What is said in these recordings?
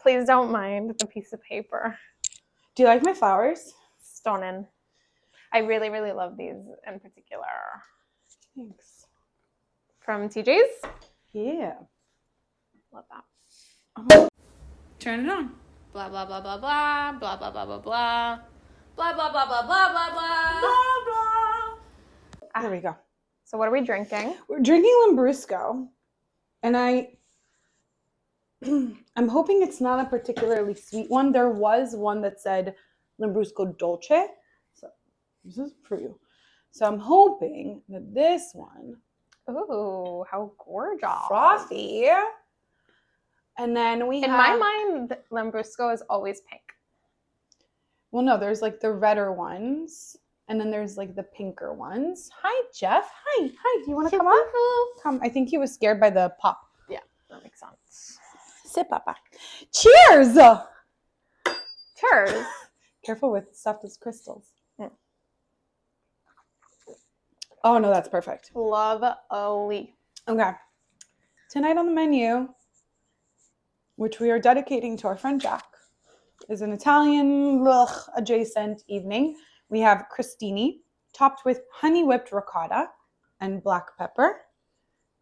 Please don't mind the piece of paper. Do you like my flowers? Stunning. I really, really love these in particular. Thanks. From TJ's? Yeah. Love that. Turn it on. Blah, blah, blah, blah, blah, blah, blah, blah, blah, blah. Blah, blah, blah, blah, blah, blah, blah. Blah, blah. There we go. So what are we drinking? We're drinking Lambrusco. And I'm hoping it's not a particularly sweet one. There was one that said Lambrusco Dolce. So this is for you. So I'm hoping that this one. Ooh, how gorgeous. Frothy. And then we In my mind, Lambrusco is always pink. Well, no, there's like the redder ones. And then there's like the pinker ones. Hi, Jeff. Hi. Do you want to come up? Come. I think he was scared by the pop. Yeah, that makes sense. Sit, Papa. Cheers! Cheers. Careful with stuff as crystals. Oh, no, that's perfect. Lovely. Okay. Tonight on the menu, which we are dedicating to our friend Jack, is an Italian adjacent evening. We have crostini, topped with honey whipped ricotta and black pepper,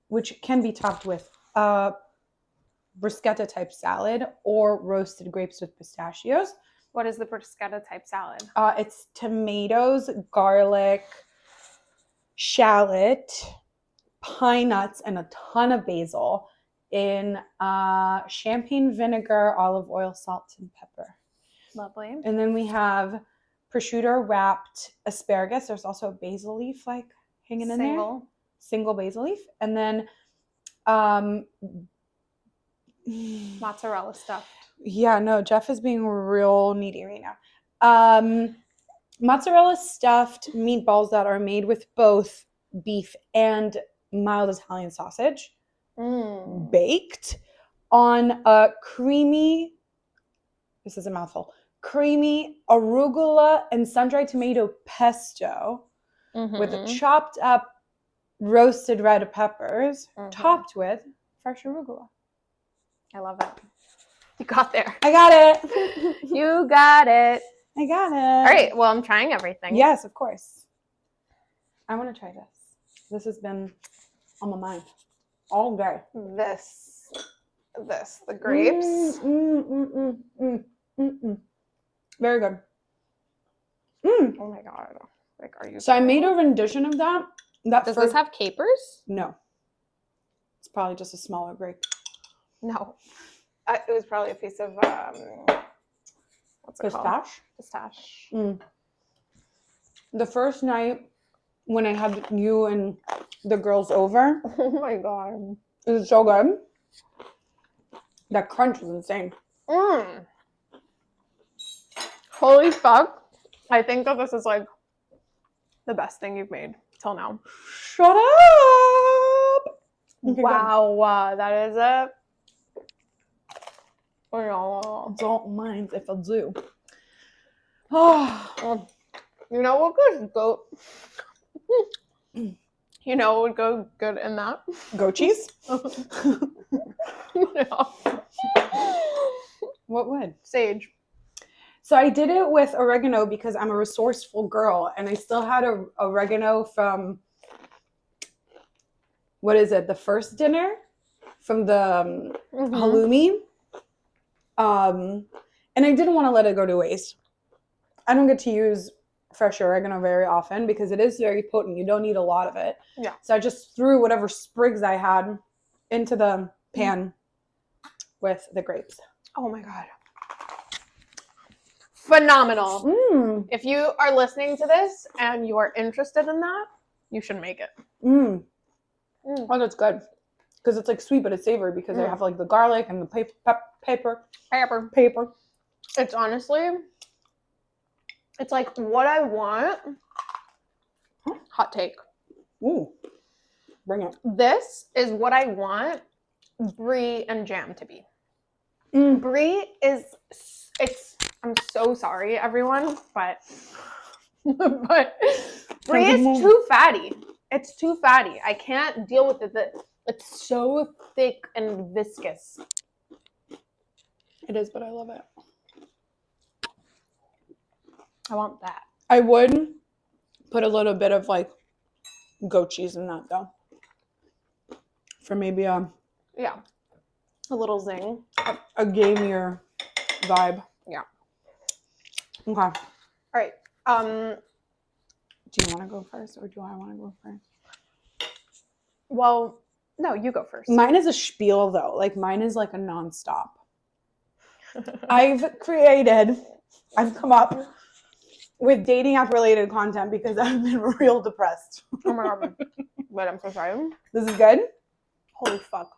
which can be topped with bruschetta type salad or roasted grapes with pistachios. What is the bruschetta type salad? It's tomatoes, garlic, shallot, pine nuts, and a ton of basil in champagne vinegar, olive oil, salt, and pepper. Lovely. And then we have prosciutto wrapped asparagus. There's also a basil leaf like hanging in there. Single basil leaf. And then mozzarella stuffed. Yeah, no, Jeff is being real needy right now. Mozzarella stuffed meatballs that are made with both beef and mild Italian sausage, baked on a creamy, this is a mouthful, creamy arugula and sun-dried tomato pesto with chopped up roasted red peppers, topped with fresh arugula. I love it. You got there. I got it. You got it. I got it. All right. Well, I'm trying everything. Yes, of course. I want to try this. This has been on my mind all day. This, the grapes. Very good. Oh my God. Like, are you? So I made a rendition of that. Does this have capers? No. It's probably just a smaller grape. No. It was probably a piece of what's it called? Pistache. The first night when I had you and the girls over. Oh my God. It was so good. That crunch was insane. Holy fuck. I think that this is like the best thing you've made till now. Shut up! Okay, wow. That is it. Oh, don't mind if I do. Oh, you know what goes goat? You know what would go good in that? Goat cheese? No. What would? Sage. So I did it with oregano because I'm a resourceful girl, and I still had a oregano from, what is it? The first dinner from the halloumi. And I didn't want to let it go to waste. I don't get to use fresh oregano very often because it is very potent. You don't need a lot of it. Yeah. So I just threw whatever sprigs I had into the pan with the grapes. Oh my God. Phenomenal. If you are listening to this and you are interested in that, you should make it. Oh, that's good. Because it's like sweet, but it's savory because I have like the garlic and the paper. It's honestly, it's like what I want. Hot take. Ooh, bring it. This is what I want brie and jam to be. Brie is, I'm so sorry, everyone, but brie is too fatty. It's too fatty. I can't deal with it. It's so thick and viscous. It is, but I love it. I want that. I would put a little bit of like goat cheese in that though. For maybe a little zing. A gamier vibe. Yeah. Okay. All right. Do you want to go first or do I want to go first? Well, no, you go first. Mine is a spiel though. Like mine is like a nonstop. I've come up with dating app related content because I've been real depressed. Oh my god. Wait, I'm so sorry. This is good? Holy fuck.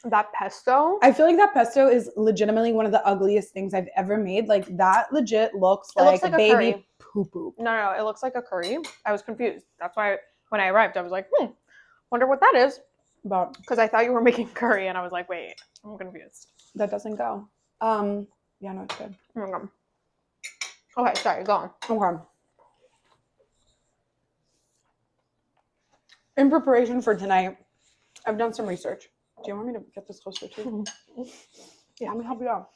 That pesto? I feel like that pesto is legitimately one of the ugliest things I've ever made. Like that legit looks like a baby curry. poo-poo. No, it looks like a curry. I was confused. That's why when I arrived, I was like, wonder what that is. Because I thought you were making curry, and I was like, wait, I'm confused. That doesn't go. Yeah, no, it's good. Okay, sorry, go on. Okay. In preparation for tonight, I've done some research. Do you want me to get this closer too? Yeah, let me help you out.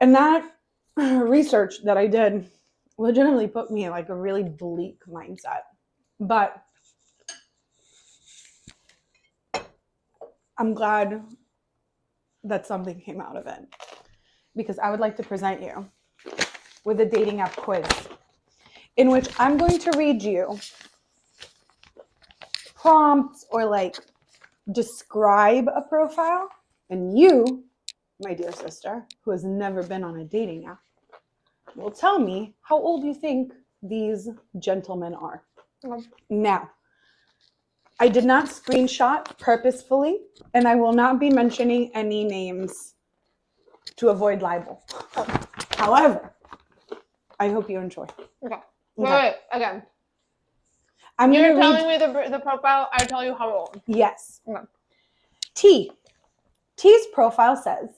And that research that I did legitimately put me in like a really bleak mindset. But I'm glad that something came out of it. Because I would like to present you with a dating app quiz in which I'm going to read you prompts or like describe a profile, and you, my dear sister, who has never been on a dating app, will tell me how old you think these gentlemen are. Now, I did not screenshot purposefully, and I will not be mentioning any names to avoid libel. However, I hope you enjoy. Okay. Wait, again. You're telling me the profile, I tell you how old. Yes. Okay. T's profile says,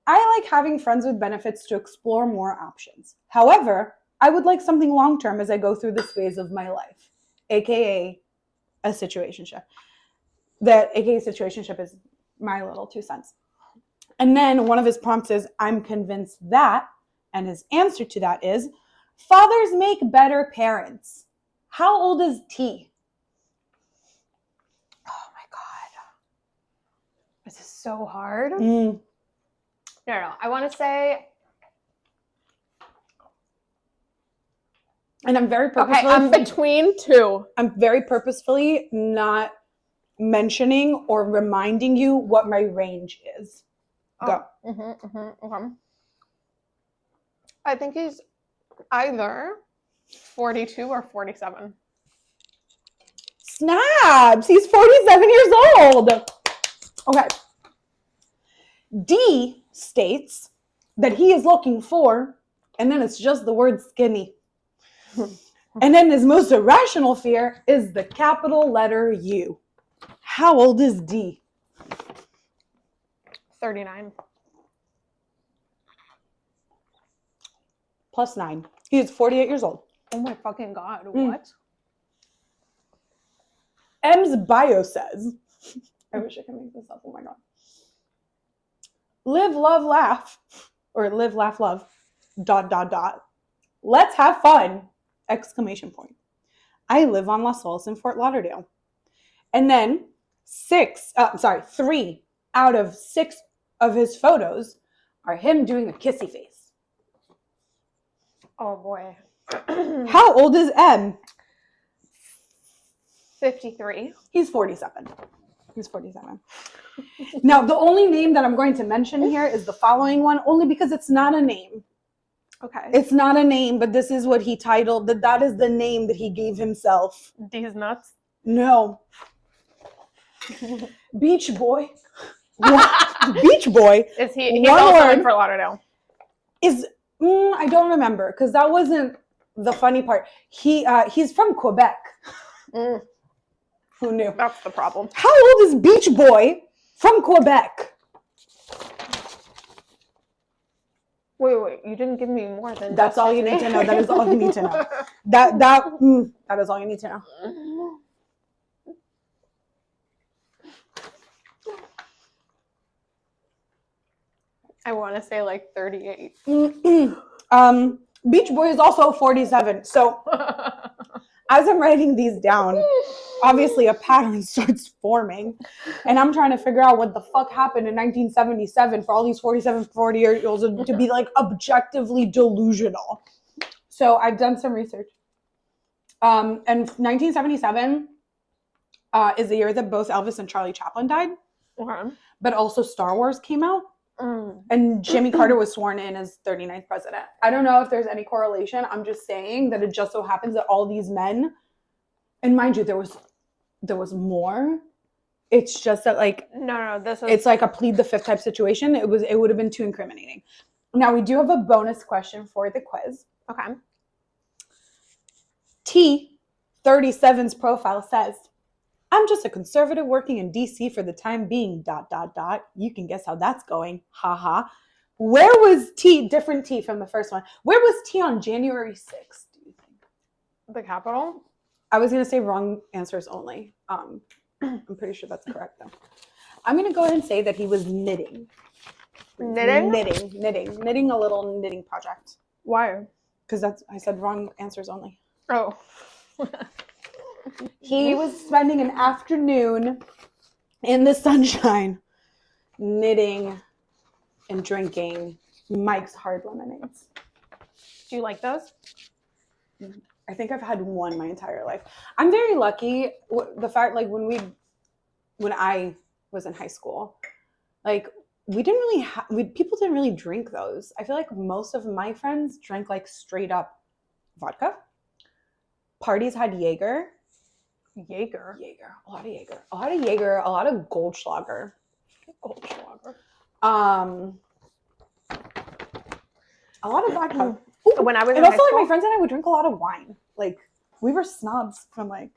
I like having friends with benefits to explore more options. However, I would like something long-term as I go through this phase of my life, aka a situationship. That aka situationship is my little 2 cents. And then one of his prompts is, I'm convinced that, and his answer to that is, fathers make better parents. How old is T? Oh my god. This is so hard. No. I want to say... And I'm very purposefully... Okay, I'm between 2. I'm very purposefully not mentioning or reminding you what my range is. Go. Okay. I think he's either 42 or 47. Snaps! He's 47 years old. Okay. D states that he is looking for, and then it's just the word skinny. And then his most irrational fear is the capital letter U. How old is D? 39. Plus 9. He is 48 years old. Oh my fucking god, what? M's bio says, I wish I could make this up, oh my god. Live, love, laugh, or live, laugh, love, ... Let's have fun! ! I live on Las Vegas in Fort Lauderdale. And then 3 out of 6 of his photos are him doing a kissy face. Oh boy. How old is M? 53. He's 47. Now, the only name that I'm going to mention here is the following one, only because it's not a name. Okay. It's not a name, but this is what he titled, that is the name that he gave himself. These nuts? No. Beach Boy. Beach Boy. Is he's also in Fort Lauderdale. I don't remember, because that wasn't the funny part. He's from Quebec. Who knew? That's the problem. How old is Beach Boy from Quebec? Wait, you didn't give me more than... That's all you need to know. That is all you need to know. That is all you need to know. I want to say like 38. Beach Boy is also 47. So as I'm writing these down, obviously a pattern starts forming. And I'm trying to figure out what the fuck happened in 1977 for all these 47, 48-year-olds to be like objectively delusional. So I've done some research. And 1977 is the year that both Elvis and Charlie Chaplin died. Okay. But also Star Wars came out. And Jimmy Carter was sworn in as 39th president. I don't know if there's any correlation. I'm just saying that it just so happens that all these men, and mind you, there was more. It's just that like it's like a plead the fifth type situation. It would have been too incriminating. Now we do have a bonus question for the quiz. Okay. T37's profile says, I'm just a conservative working in DC for the time being, ... You can guess how that's going. Haha. Where was T, different T from the first one, where was T on January 6th, do you think? The Capitol? I was going to say wrong answers only. I'm pretty sure that's correct, though. I'm going to go ahead and say that he was knitting. Knitting a little knitting project. Why? Because I said wrong answers only. Oh. He was spending an afternoon in the sunshine knitting and drinking Mike's Hard Lemonades. Do you like those? I think I've had one my entire life. I'm very lucky. The fact, like, when I was in high school, like, we didn't really people didn't really drink those. I feel like most of my friends drank like straight up vodka. Parties had Jaeger. A lot of Jaeger, a lot of Goldschlager. A lot of vodka. Ooh, when I was and in also high like school, my friends and I would drink a lot of wine. Like we were snobs from like.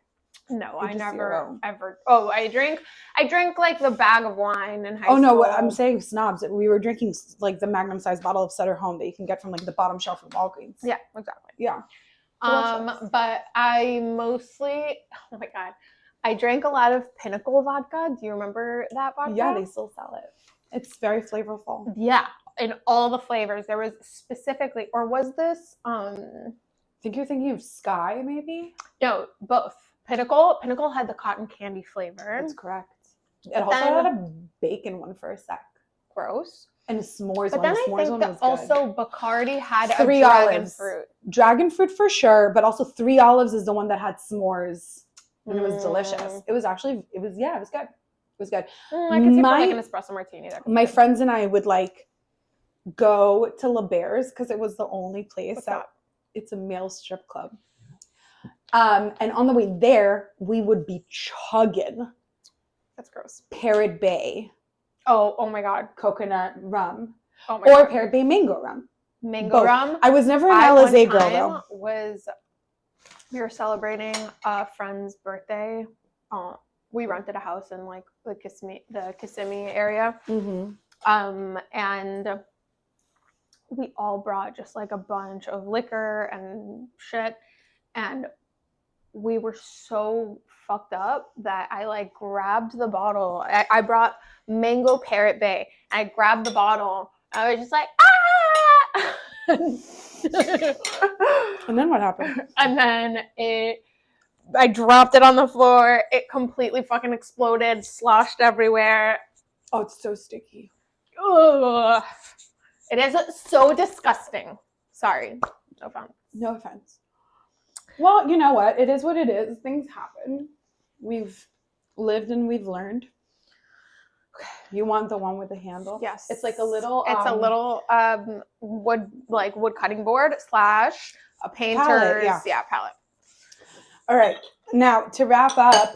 No, I never ever. Oh, I drank like the bag of wine in high school. Oh no, what I'm saying snobs. We were drinking like the magnum sized bottle of Sutter Home that you can get from like the bottom shelf of Walgreens. Yeah, exactly. Yeah. But I mostly, oh my God, I drank a lot of Pinnacle vodka. Do you remember that vodka? Yeah, they still sell it. It's very flavorful. Yeah, in all the flavors. There was specifically, or was this? I think you're thinking of Sky, maybe? No, both. Pinnacle had the cotton candy flavor. That's correct. It also had a bacon one for a sec. Gross. And a s'mores but one. Then the s'mores I think one that was also Bacardi had three a dragon olives. fruit. Dragon fruit for sure, but also 3 Olives is the one that had s'mores. And it was delicious. It was good. It was good. I could see for like an espresso martini. My friends and I would like go to La Bear's because it was the only place it's a male strip club. And on the way there, we would be chugging. That's gross. Parrot Bay. Oh my God. Coconut rum. Oh my God. Parrot Bay mango rum. Mango rum. I was never an Alizé girl though. We were celebrating a friend's birthday. We rented a house in like the Kissimmee area. Mm-hmm. And we all brought just like a bunch of liquor and shit. And we were so fucked up that I like grabbed the bottle. I brought Mango Parrot Bay. I grabbed the bottle. I was just like, ah! And then what happened? And then I dropped it on the floor. It completely fucking exploded, sloshed everywhere. Oh, it's so sticky. Ugh. It is so disgusting. Sorry. No offense. Well, you know what? It is what it is. Things happen. We've lived and we've learned. Okay. You want the one with the handle? Yes. It's like a little... It's a little wood cutting board / a painter's palette, palette. All right. Now, to wrap up...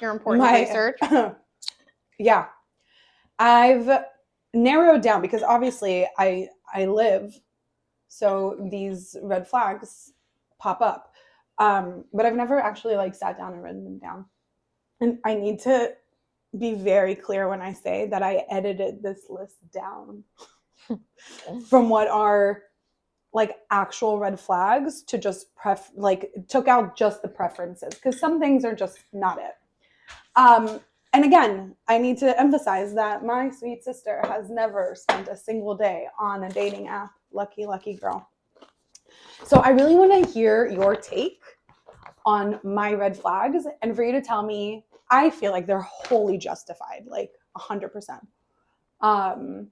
Your important research. Yeah. I've narrowed down because obviously I live... So these red flags pop up. But I've never actually like sat down and written them down. And I need to be very clear when I say that I edited this list down from what are like actual red flags to just took out just the preferences because some things are just not it. And again, I need to emphasize that my sweet sister has never spent a single day on a dating app. Lucky, lucky girl. So I really want to hear your take on my red flags and for you to tell me, I feel like they're wholly justified, like 100%. So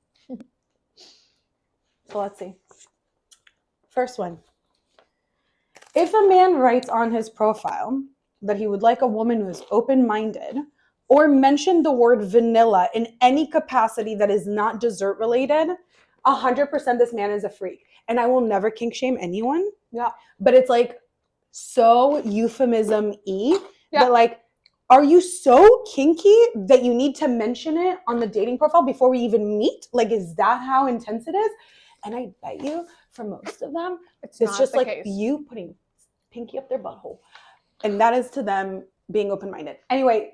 let's see. First one. If a man writes on his profile that he would like a woman who is open-minded or mention the word vanilla in any capacity that is not dessert related, 100% this man is a freak. And I will never kink shame anyone. Yeah. But it's like so euphemism-y Yeah. that like, are you so kinky that you need to mention it on the dating profile before we even meet? Like, is that how intense it is? And I bet you for most of them, it's just like case. you putting pinky up their butthole. And that is to them being open-minded. Anyway,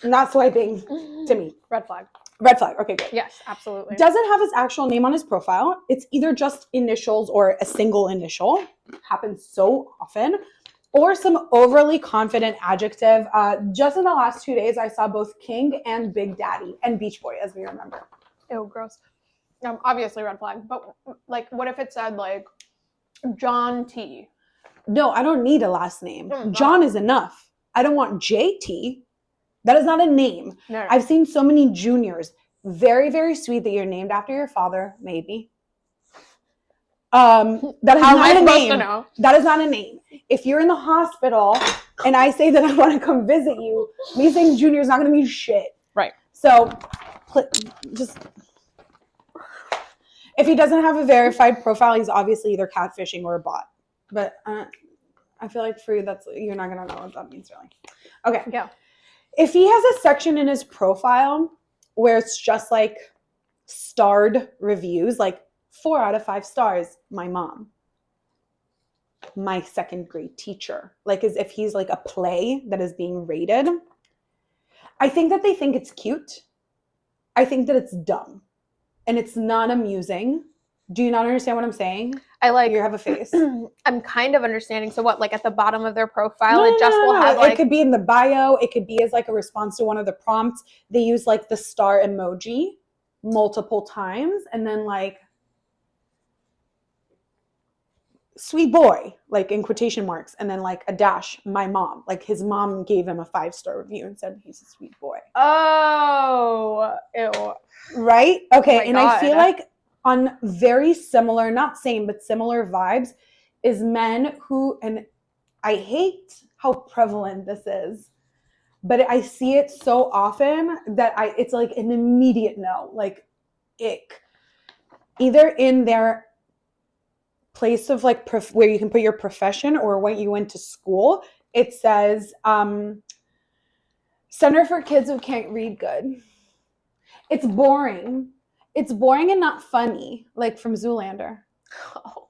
not swiping to me. Red flag. Red flag. Okay, good. Yes, absolutely. Doesn't have his actual name on his profile. It's either just initials or a single initial. Happens so often. Or some overly confident adjective. Just in the last 2 days, I saw both King and Big Daddy and Beach Boy, as we remember. Ew, gross. Obviously red flag. But like, what if it said like John T? No, I don't need a last name. Oh, John is enough. I don't want JT. That is not a name. No. I've seen so many juniors. Very, very sweet that you're named after your father, maybe. That is How am not I a supposed name. to know? That is not a name. If you're in the hospital and I say that I want to come visit you, me saying junior is not going to mean shit. Right. So just, if he doesn't have a verified profile, he's obviously either catfishing or a bot. But I feel like for you, you're not going to know what that means really. Okay. Yeah. If he has a section in his profile where it's just like starred reviews, like 4 out of 5 stars, my mom, my second grade teacher, like as if he's like a play that is being rated, I think that they think it's cute. I think that it's dumb and it's not amusing. Do you not understand what I'm saying? I like. You have a face. I'm kind of understanding. So what? Like at the bottom of their profile, it just will have like. It could be in the bio. It could be as like a response to one of the prompts. They use like the star emoji multiple times, and then like sweet boy, like in quotation marks, and then like a dash, my mom. Like his mom gave him a 5-star review and said he's a sweet boy. Oh, ew. Right? Okay, Oh and God. I feel like on very similar, not same, but similar vibes is men who, and I hate how prevalent this is, but I see it so often that it's like an immediate no, like ick. Either in their place of like where you can put your profession or when you went to school, it says Center for Kids Who Can't Read Good. It's boring. It's boring and not funny, like from Zoolander. Oh.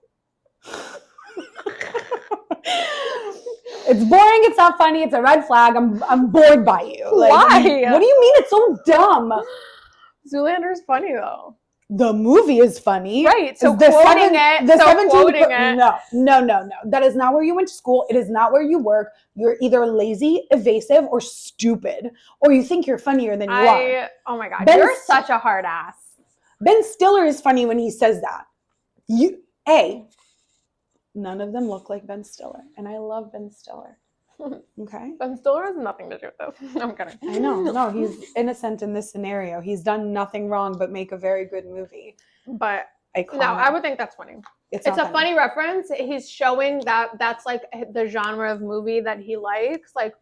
It's boring. It's not funny. It's a red flag. I'm bored by you. Like, Why? What do you mean? It's so dumb. Zoolander's funny though. The movie is funny. Right. So The quoting it. No. That is not where you went to school. It is not where you work. You're either lazy, evasive, or stupid. Or you think you're funnier than you are. Oh my God. Ben You're such a hard ass. Ben Stiller is funny when he says that. None of them look like Ben Stiller. And I love Ben Stiller. Okay. Ben Stiller has nothing to do with this. I'm kidding. I know. No, he's innocent in this scenario. He's done nothing wrong but make a very good movie. But Iconic. no, I would think that's funny. It's a funny reference. He's showing that that's like the genre of movie that he likes. Like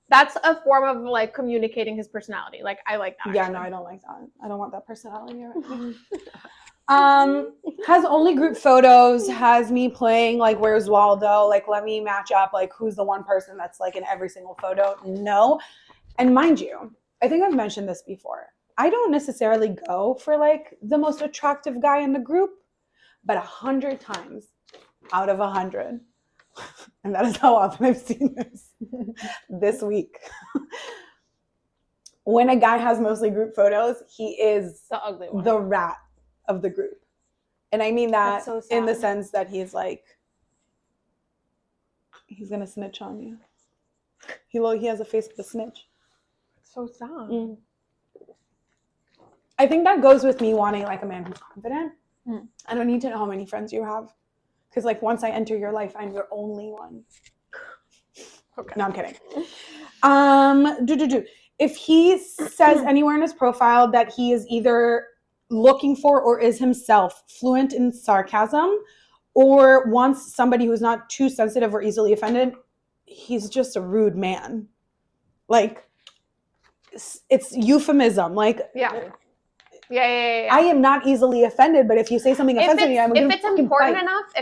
that's a form of like communicating his personality. Like I like that. Yeah, actually. no, I don't like that. I don't want that personality. Has only group photos, has me playing like Where's Waldo, like let me match up like who's the one person that's like in every single photo. No. And mind you, I think I've mentioned this before. I don't necessarily go for like the most attractive guy in the group, but 100 times out of 100, and that is how often I've seen this week. When a guy has mostly group photos, he is the ugly one, the rat of the group. And I mean that so in the sense that he's like, he's going to snitch on you. He has a face of a snitch. So sad. Mm. I think that goes with me wanting like a man who's confident. I don't need to know how many friends you have. Because like once I enter your life, I'm your only one. Okay. No, I'm kidding. If he says anywhere in his profile that he is either looking for or is himself fluent in sarcasm or wants somebody who's not too sensitive or easily offended, he's just a rude man. Like, it's euphemism. Like, Yeah. I am not easily offended, but if you say something offensive to me, I'm going to if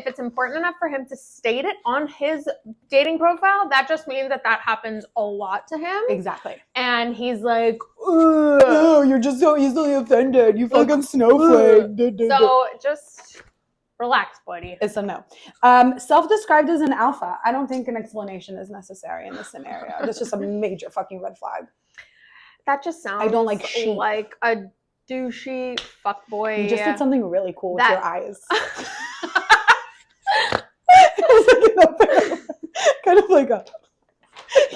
it's important enough for him to state it on his dating profile, that just means that happens a lot to him. Exactly. And he's like, oh, you're just so easily offended. You fucking snowflake. So just relax, buddy. It's a no. Self-described as an alpha. I don't think an explanation is necessary in this scenario. That's just a major fucking red flag. That just sounds I don't like sheep. Like a douchey fuckboy. You just did something really cool with your eyes. Kind of like a...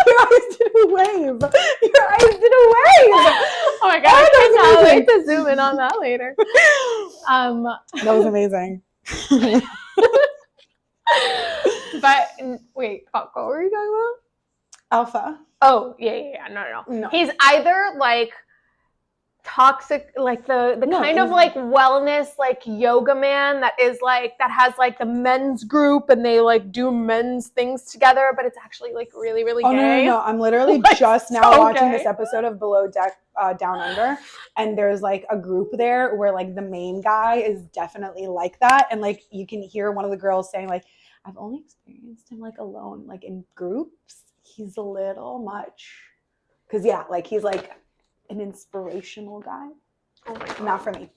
Your eyes did a wave. Your eyes did a wave. Oh my god! I cannot wait to zoom in on that later. That was amazing. But wait, fuck, what were you talking about? Alpha. Oh yeah. No. He's either like toxic, like the kind of like wellness, like yoga man that has like the men's group and they like do men's things together, but it's actually like really, really gay. No. I'm literally just now watching this episode of Below Deck Down Under, and there's like a group there where like the main guy is definitely like that, and like you can hear one of the girls saying like, I've only experienced him like alone, like in groups. He's a little much. Because like he's like an inspirational guy. Oh my God. Not for me.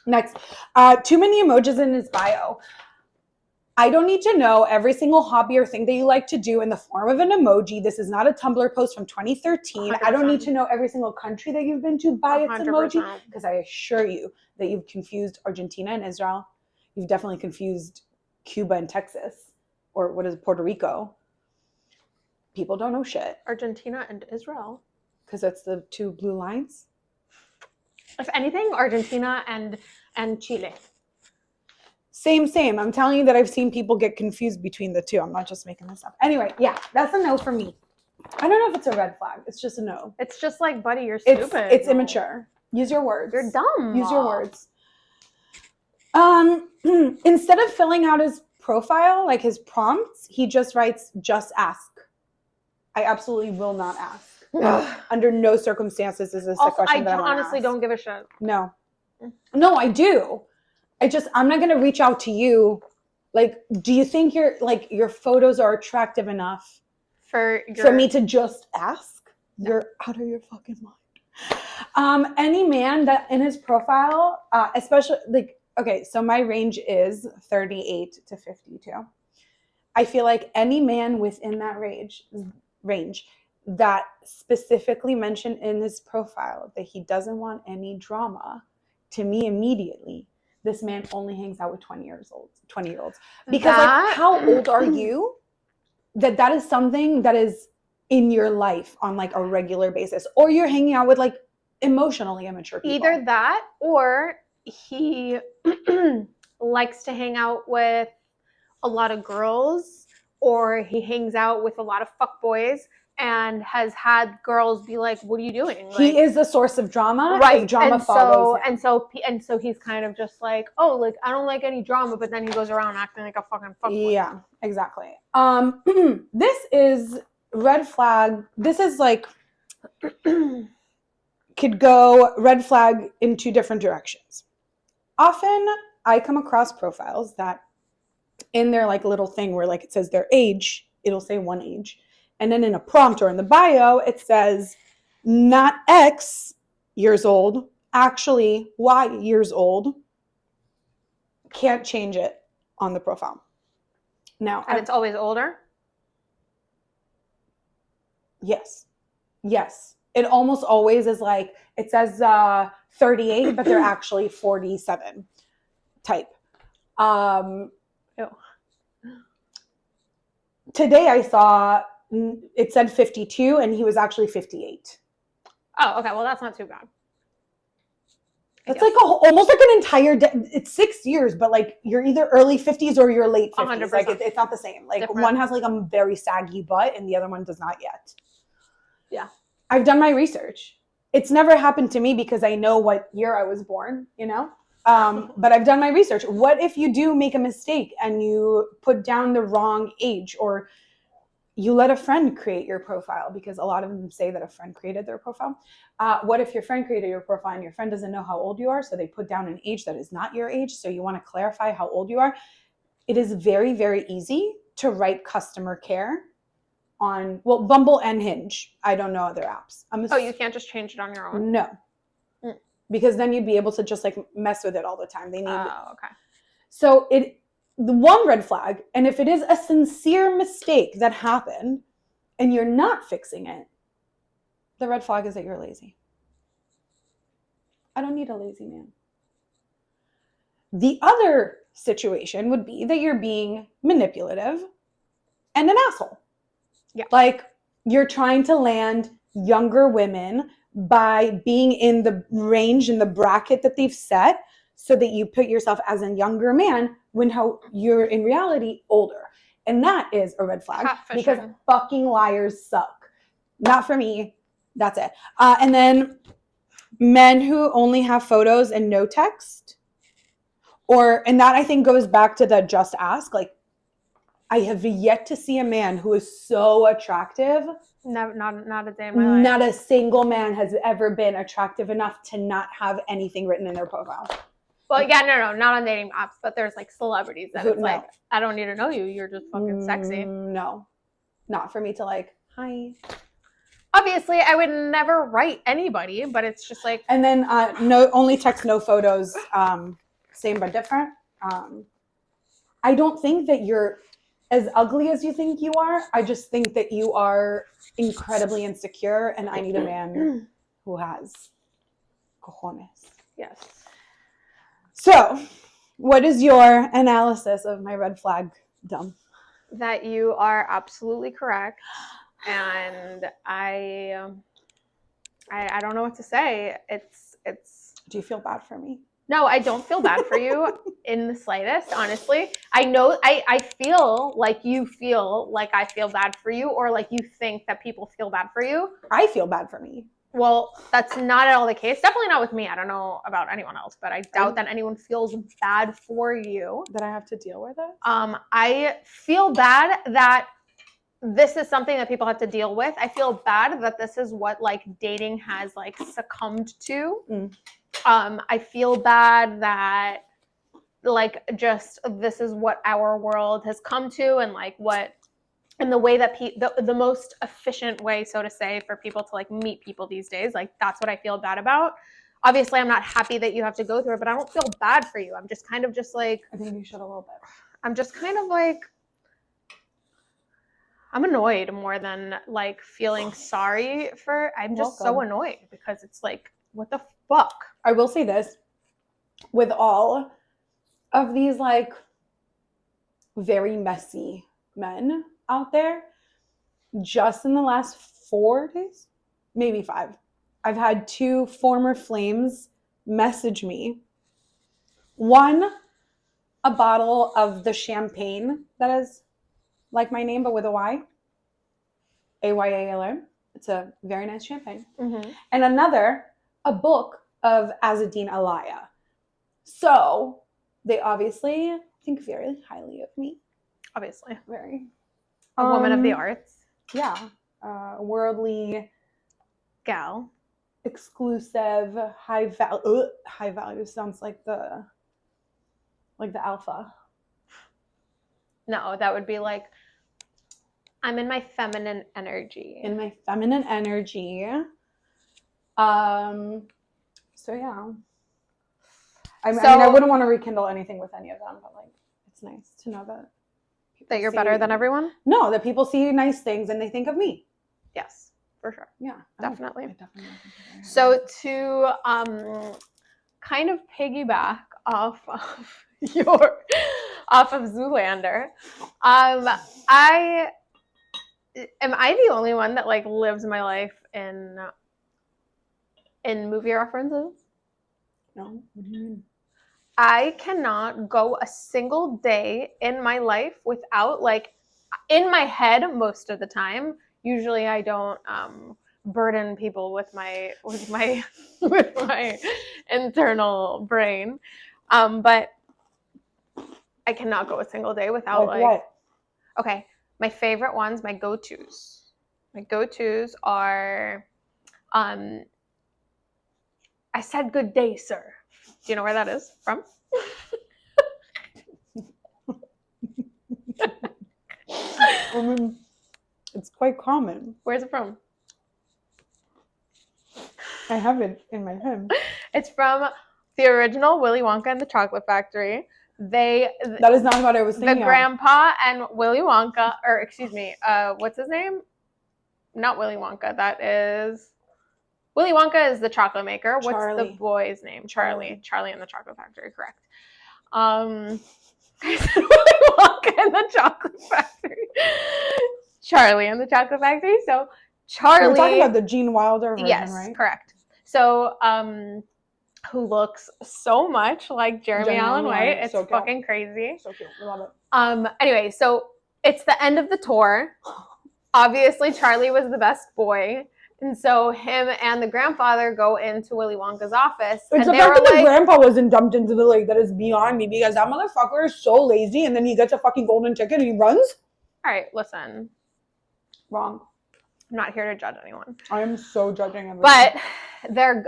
Next. Too many emojis in his bio. I don't need to know every single hobby or thing that you like to do in the form of an emoji. This is not a Tumblr post from 2013. 100%. I don't need to know every single country that you've been to by its 100%. Emoji, because I assure you that you've confused Argentina and Israel. You've definitely confused Cuba and Texas, or what is it, Puerto Rico. People don't know shit. Argentina and Israel. Because that's the two blue lines. If anything, Argentina and Chile. Same. I'm telling you that I've seen people get confused between the two. I'm not just making this up. Anyway, yeah, that's a no for me. I don't know if it's a red flag. It's just a no. It's just like, buddy, you're stupid. It's immature. Use your words. You're dumb. Use your words. Instead of filling out his profile, like his prompts, he just writes, just ask. I absolutely will not ask. Under no circumstances is this a question that I want to honestly ask. Don't give a shit. No, I do. I'm not going to reach out to you. Like, do you think your photos are attractive enough for me to just ask? No. You're out of your fucking mind. Any man that in his profile, especially okay, so my range is 38 to 52. I feel like any man within that range that specifically mentioned in his profile that he doesn't want any drama, to me immediately, this man only hangs out with 20-year-olds. Because like, how old are you that is something that is in your life on like a regular basis, or you're hanging out with like emotionally immature people? Either that, or he likes to hang out with a lot of girls, or he hangs out with a lot of fuckboys and has had girls be like, what are you doing? Like, he is the source of drama. Right. If drama follows him. And so he's kind of just like, oh, like, I don't like any drama, but then he goes around acting like a fucking fuckboy. Yeah, exactly. This is red flag. This is like, could go red flag in two different directions. Often I come across profiles that in their like little thing where like it says their age, it'll say one age. And then in a prompt or in the bio, it says not X years old, actually Y years old. Can't change it on the profile. Now, and it's always older? Yes. It almost always is like, it says 38, but they're actually 47 type. Today I saw it said 52 and he was actually 58. Oh, okay. Well, that's not too bad. That's like almost like an entire it's 6 years, but like you're either early 50s or you're late 50s. 100%. Like it's not the same. Like Different. one has like a very saggy butt and the other one does not yet. Yeah. I've done my research. It's never happened to me because I know what year I was born, you know? But I've done my research. What if you do make a mistake and you put down the wrong age, or you let a friend create your profile, because a lot of them say that a friend created their profile. What if your friend created your profile and your friend doesn't know how old you are, so they put down an age that is not your age, so you want to clarify how old you are? It is very, very easy to write customer care on, well, Bumble and Hinge. I don't know other apps. You can't just change it on your own? No. Because then you'd be able to just like mess with it all the time. They need okay. So the one red flag, and if it is a sincere mistake that happened and you're not fixing it, the red flag is that you're lazy. I don't need a lazy man. The other situation would be that you're being manipulative and an asshole. Yeah. Like you're trying to land younger women by being in the range, in the bracket that they've set, so that you put yourself as a younger man when you're in reality older. And that is a red flag because fucking liars suck. Not for me. That's it. And then men who only have photos and no text, and that I think goes back to the just ask. Like, I have yet to see a man who is so attractive. No, not a day in my life. Not a single man has ever been attractive enough to not have anything written in their profile. Well, yeah, no, not on dating apps, but there's like celebrities that it's like, I don't need to know you. You're just fucking sexy. No, not for me to like, hi. Obviously, I would never write anybody, but it's just like. And then no, only text, no photos. Same but different. I don't think that you're as ugly as you think you are. I just think that you are incredibly insecure, and I need a man who has cojones. Yes. So, what is your analysis of my red flag, Dumb? That you are absolutely correct, and I don't know what to say. It's. Do you feel bad for me? No, I don't feel bad for you in the slightest, honestly. I know I feel like you feel like I feel bad for you, or like you think that people feel bad for you. I feel bad for me. Well, that's not at all the case. Definitely not with me. I don't know about anyone else, but I doubt that anyone feels bad for you. That I have to deal with it? I feel bad that this is something that people have to deal with. I feel bad that this is what like dating has like succumbed to. I feel bad that like just this is what our world has come to, and like what and the way that the most efficient way, so to say, for people to like meet people these days, like that's what I feel bad about. Obviously, I'm not happy that you have to go through it, but I don't feel bad for you. I'm just kind of just like, I think you should a little bit. I'm just kind of like, I'm annoyed more than like feeling sorry for. I'm just so annoyed because it's like, what the fuck? I will say this, with all of these like very messy men out there, just in the last 4 days, maybe 5, I've had 2 former flames message me. One, a bottle of the champagne that is like my name but with a Y, Ayala. It's a very nice champagne. Mm-hmm. And another, a book of Azzedine Alaya. So they obviously think very highly of me. Obviously. Very. A woman of the arts. Yeah. Worldly. Gal. Exclusive. High value. High value sounds like the alpha. No, that would be like, I'm in my feminine energy. In my feminine energy. So yeah. I mean, I wouldn't want to rekindle anything with any of them, but like, it's nice to know that you're better than everyone? No, that people see nice things and they think of me. Yes, for sure. Yeah, definitely. I definitely think so to kind of piggyback off of Zoolander, am I the only one that like lives my life in in movie references. No, what do you mean? I cannot go a single day in my life without, like, in my head most of the time. Usually I don't burden people with my with my internal brain. But I cannot go a single day without Like what? Okay, my favorite ones, my go-tos. My go-tos are I said good day, sir. Do you know where that is from? I mean, it's quite common. Where's it from? I have it in my head. It's from the original Willy Wonka and the Chocolate Factory. That is not what I was thinking. The grandpa and Willy Wonka, or excuse me, what's his name? Not Willy Wonka. That is Willy Wonka is the chocolate maker. Charlie. What's the boy's name? Charlie. Charlie and the Chocolate Factory. Correct. I said Willy Wonka and the Chocolate Factory. Charlie and the Chocolate Factory. So Charlie. We're talking about the Gene Wilder version, yes, right? Correct. So, who looks so much like Jeremy Allen White. It's so fucking crazy. So cute. We love it. Anyway, so it's the end of the tour. Obviously, Charlie was the best boy. And so him and the grandfather go into Willy Wonka's office. It's the fact that the grandpa wasn't dumped into the lake that is beyond me, because that motherfucker is so lazy, and then he gets a fucking golden ticket and he runs. All right, listen. Wrong. I'm not here to judge anyone. I am so judging everyone. But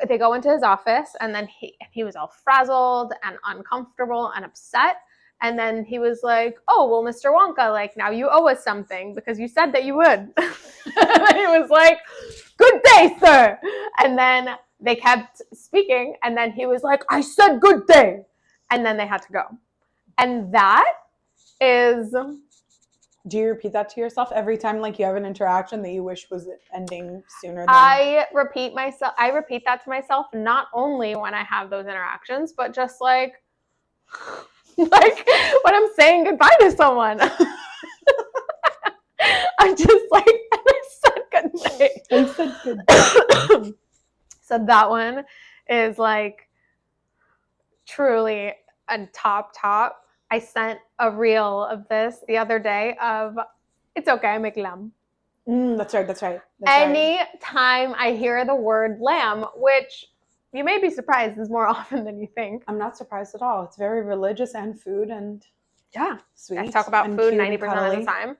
they go into his office, and then he was all frazzled and uncomfortable and upset. And then he was like, oh, well, Mr. Wonka, like, now you owe us something because you said that you would. And he was like, good day, sir. And then they kept speaking, and then he was like, I said good day. And then they had to go. And that is... Do you repeat that to yourself every time, like, you have an interaction that you wish was ending sooner than... I repeat that to myself, not only when I have those interactions, but just like like when I'm saying goodbye to someone. I'm just like, and I said good day. I said good day. So that one is like truly a top. I sent a reel of this the other day of, it's okay, I make lamb. That's right. Anytime I hear the word lamb, which you may be surprised is more often than you think. I'm not surprised at all. It's very religious and food and sweet. I talk about food 90% of the time.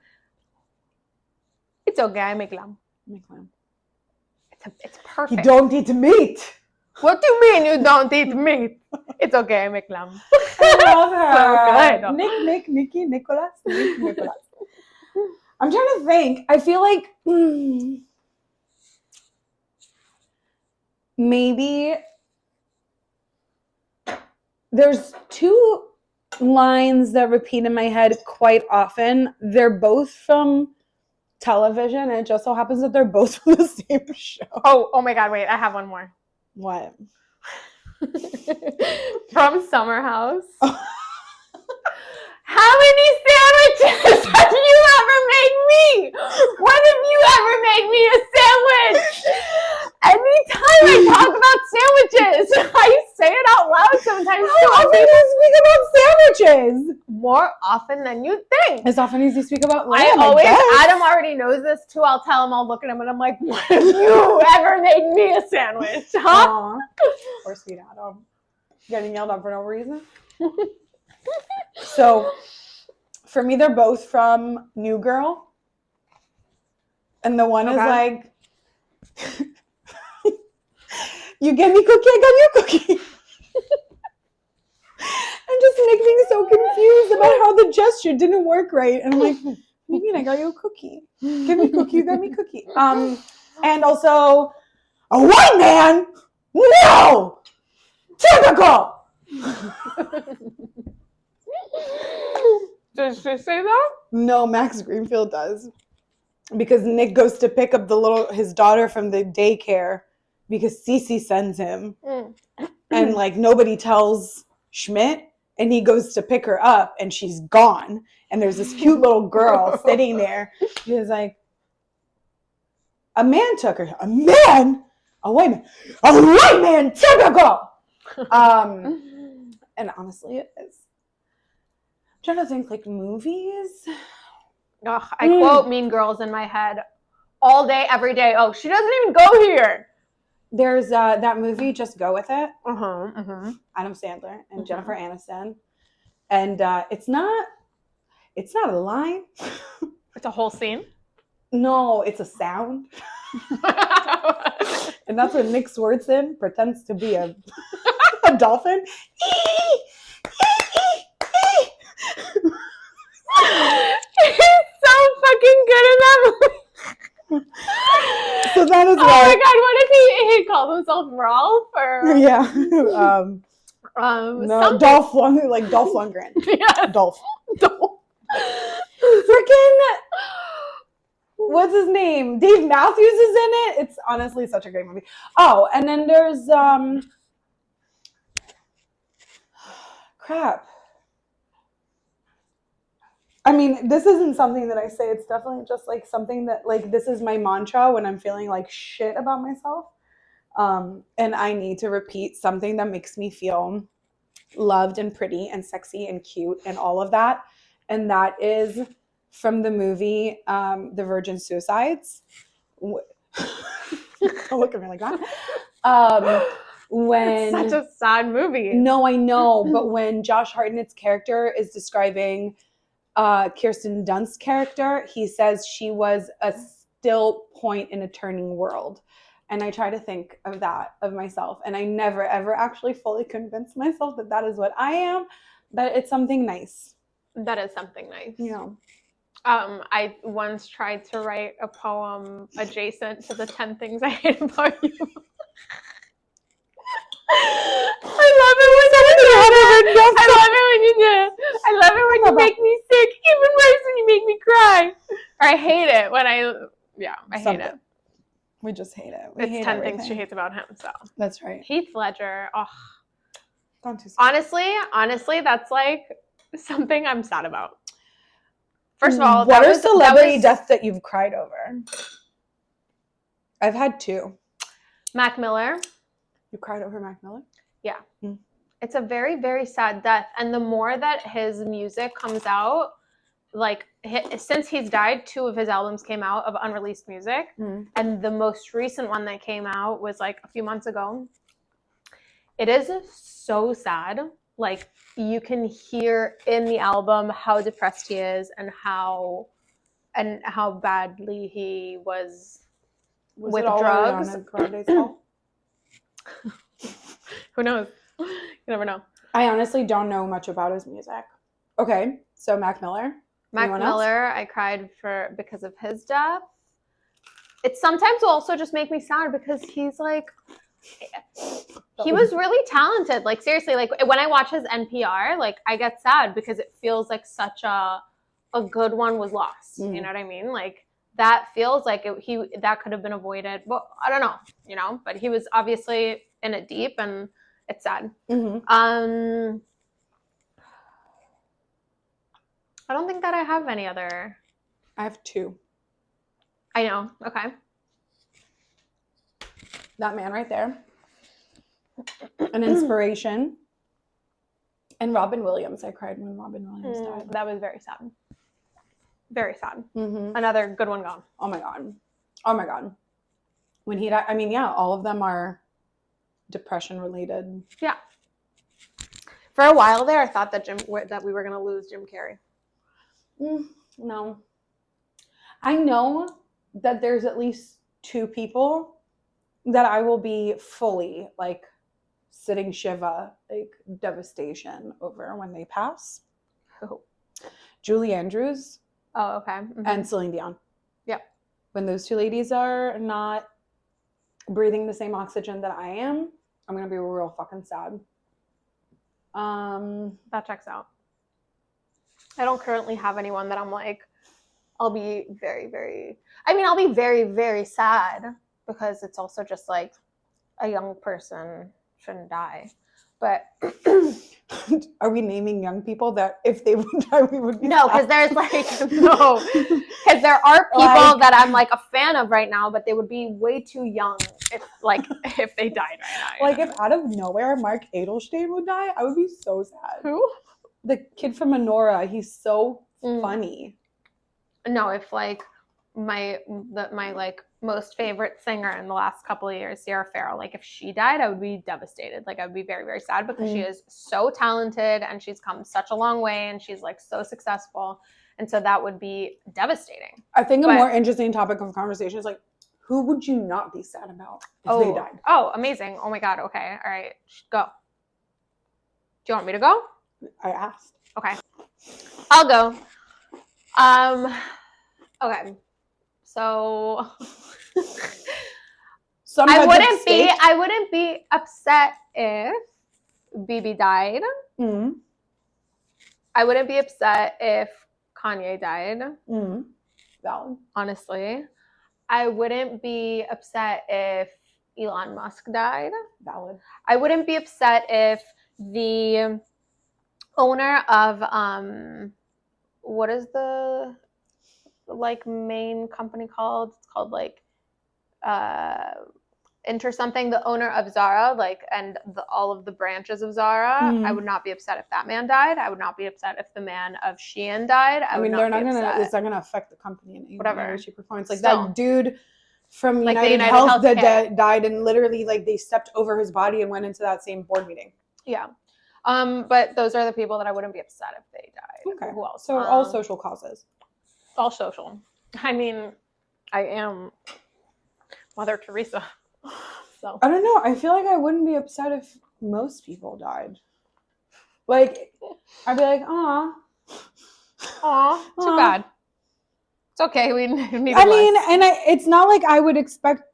It's okay, I make lamb. Make lamb. It's perfect. You don't eat meat. What do you mean you don't eat meat? It's okay, I make lamb. I love her. So good. Nick, Nicky, Nicholas. I'm trying to think. I feel like maybe there's two lines that repeat in my head quite often. They're both from television, and it just so happens that they're both from the same show. Oh my God, wait, I have one more. What? From Summer House. How many sandwiches have you ever made me? When have you ever made me a sandwich? Anytime I talk about sandwiches, I say it out loud sometimes. How often do you speak about sandwiches? More often than you think. As often as you speak about lamb, Adam already knows this too. I'll tell him, I'll look at him and I'm like, when have you ever made me a sandwich? Huh? Poor sweet Adam. Getting yelled at for no reason. So, for me, they're both from New Girl. And the one is like, you get me cookie, I got you cookie. And just make me so confused about how the gesture didn't work right. And I'm like, what do you mean I got you a cookie? Give me cookie, you got me cookie. And also, a white man? No! Typical! Does she say that? No, Max Greenfield does. Because Nick goes to pick up his daughter from the daycare because Cece sends him. And like nobody tells Schmidt, and he goes to pick her up and she's gone. And there's this cute little girl sitting there. She's like, a man took her. A man? A white man, typical. And honestly, it is. I'm trying to think like movies. Ugh, I quote Mean Girls in my head all day, every day. Oh, she doesn't even go here. There's that movie, Just Go With It. Adam Sandler and Jennifer Aniston. And it's not a line. It's a whole scene? No, it's a sound. And that's when Nick Swardson pretends to be a dolphin. He's so fucking good in that movie. So that is Oh my god, what if he called himself Rolf or yeah. No, Dolph Lundgren. Yeah. Dolph. Freaking what's his name? Dave Matthews is in it. It's honestly such a great movie. Oh, and then there's crap. I mean, this isn't something that I say. It's definitely just like something that like this is my mantra when I'm feeling like shit about myself. And I need to repeat something that makes me feel loved and pretty and sexy and cute and all of that. And that is from the movie The Virgin Suicides. Don't look at me like that. When it's such a sad movie. No, I know. But when Josh Hartnett's character is describing Kirsten Dunst's character, he says she was a still point in a turning world. And I try to think of that of myself. And I never, ever actually fully convinced myself that that is what I am. But it's something nice. That is something nice. Yeah. I once tried to write a poem adjacent to the 10 things I hate about you. I love it when you do it. I love it when you do it. I love it when you make me sick. Even worse when you make me cry. Or I hate it when I hate it. We just hate it. It's 10 things she hates about him. So that's right. Heath Ledger. Oh. Don't do so. Honestly, that's like something I'm sad about. First of all, what are celebrity deaths that you've cried over? I've had 2. Mac Miller. You cried over Mac Miller? Yeah. It's a very, very sad death. And the more that his music comes out, like since he's died, 2 of his albums came out of unreleased music. And the most recent one that came out was like a few months ago. It is so sad. Like you can hear in the album how depressed he is and how badly he was with drugs. Who knows? You never know. I honestly don't know much about his music. Okay, so Mac Miller. Mac Miller, I cried because of his death. It sometimes will also just make me sad because he's like, he was really talented. Like seriously, like when I watch his NPR, like I get sad because it feels like such a good one was lost. You know what I mean? Like that feels like that could have been avoided. Well, I don't know, but he was obviously in it deep and it's sad. I don't think that I have any other. I have 2. I know. Okay. That man right there. An inspiration. And Robin Williams. I cried when Robin Williams died. That was very sad. Very sad. Another good one gone. Oh my God. When he died, I mean, yeah, all of them are depression related. Yeah. For a while there, I thought that we were going to lose Jim Carrey. No. I know that there's at least 2 people that I will be fully like sitting Shiva, like devastation over when they pass. Who? Julie Andrews. Oh, okay. And Celine Dion. Yep. When those 2 ladies are not breathing the same oxygen that I am, I'm going to be real fucking sad. That checks out. I don't currently have anyone that I'm like, I'll be very, very, I'll be very, very sad because it's also just like a young person shouldn't die. But Are we naming young people that if they would die, we would be no, because sad? there's like no, because there are people Like- that I'm like a fan of right now, but they would be way too young if they died right now. Like if out of nowhere Mark Edelstein would die, I would be so sad. Who? The kid from Menorah, he's so funny. No, if like my like most favorite singer in the last couple of years, Sierra Farrell, like if she died, I would be devastated. Like I would be very, very sad because she is so talented and she's come such a long way and she's like so successful. And so that would be devastating. I think a more interesting topic of conversation is like, who would you not be sad about if they died? Oh, amazing. Oh my God. Okay. All right. Go. Do you want me to go? I asked. Okay. I'll go. Okay. So I wouldn't be upset if BB died. Mm. I wouldn't be upset if Kanye died. Mm. Valid. Honestly. I wouldn't be upset if Elon Musk died. Valid. I wouldn't be upset if the owner of what is the like main company called? It's called like Inter something, the owner of Zara, like, and all of the branches of Zara. I would not be upset if that man died. I would not be upset if the man of Shein died. I mean, they're not gonna. It's not gonna affect the company in any way, shape, or form. It's like Still. that dude from Like United Health that died, and literally, like, they stepped over his body and went into that same board meeting. Yeah. But those are the people that I wouldn't be upset if they died. Okay. Who else? So all social causes. All social. I mean, I am Mother Teresa. So I don't know. I feel like I wouldn't be upset if most people died. Like, I'd be like, aw, too bad. It's okay. We need. I mean, and it's not like I would expect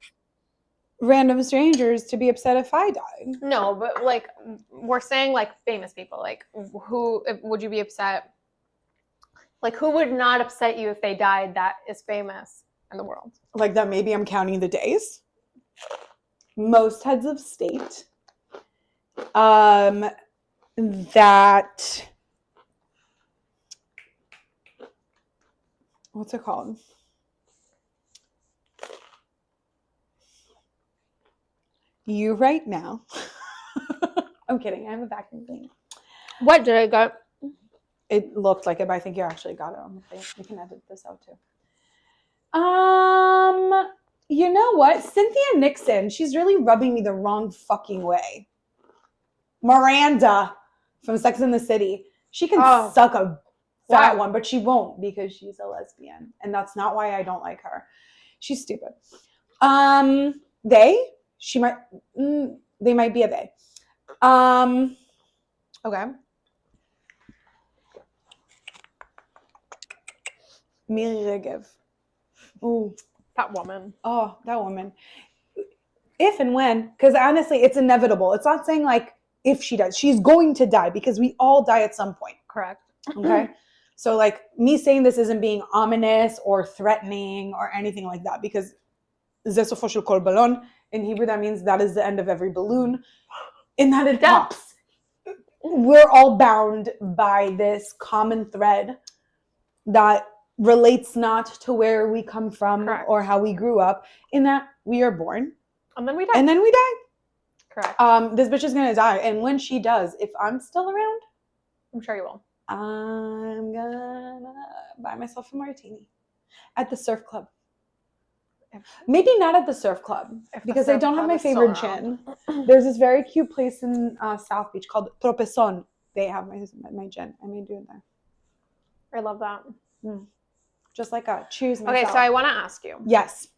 random strangers to be upset if I died. No, but like we're saying, like famous people. Like, who would you be upset? Like, who would not upset you if they died that is famous in the world? Like that maybe I'm counting the days. Most heads of state. That what's it called? You right now. I'm kidding. I have a vacuum cleaner. What did I get? It looked like it, but I think you actually got it on the thing. You can edit this out too. You know what? Cynthia Nixon, she's really rubbing me the wrong fucking way. Miranda from Sex and the City. She can suck a fat one, but she won't because she's a lesbian. And that's not why I don't like her. She's stupid. They might be a they. Okay. Miri Regev. Ooh. That woman. Oh, that woman. If and when, because honestly, it's inevitable. It's not saying like if she dies. She's going to die because we all die at some point. Correct. Okay? So like me saying this isn't being ominous or threatening or anything like that because זה סופו של כל בלון. In Hebrew, that means that is the end of every balloon. In that it pops. We're all bound by this common thread that relates not to where we come from Correct. or how we grew up, in that we are born and then we die. Correct. This bitch is gonna die, and when she does, if I'm still around, I'm sure you will. I'm gonna buy myself a martini at the surf club. Maybe not at the surf club because I don't have my favorite gin. There's this very cute place in South Beach called Tropezon. They have my gin. I may do it there. I love that. Just like a choose myself. Okay, so I want to ask you. Yes.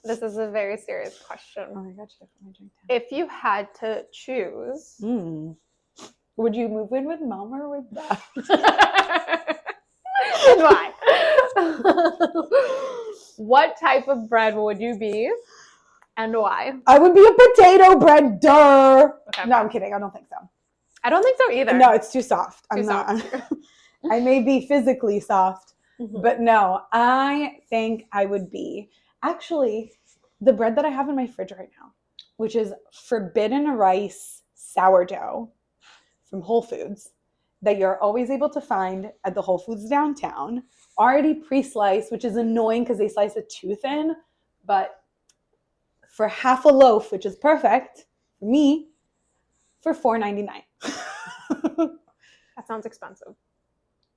This is a very serious question. Oh my gosh, I put my drink down. If you had to choose, would you move in with mom or with dad? and why? What type of bread would you be, and why? I would be a potato bread. Duh. Okay. No, I'm kidding. I don't think so. I don't think so either. No, it's too soft. Too soft. I may be physically soft, but no, I think I would be actually the bread that I have in my fridge right now. which is forbidden rice sourdough from Whole Foods that you're always able to find at the Whole Foods downtown, already pre-sliced, which is annoying because they slice it too thin, but for half a loaf, which is perfect for me, for $4.99. That sounds expensive.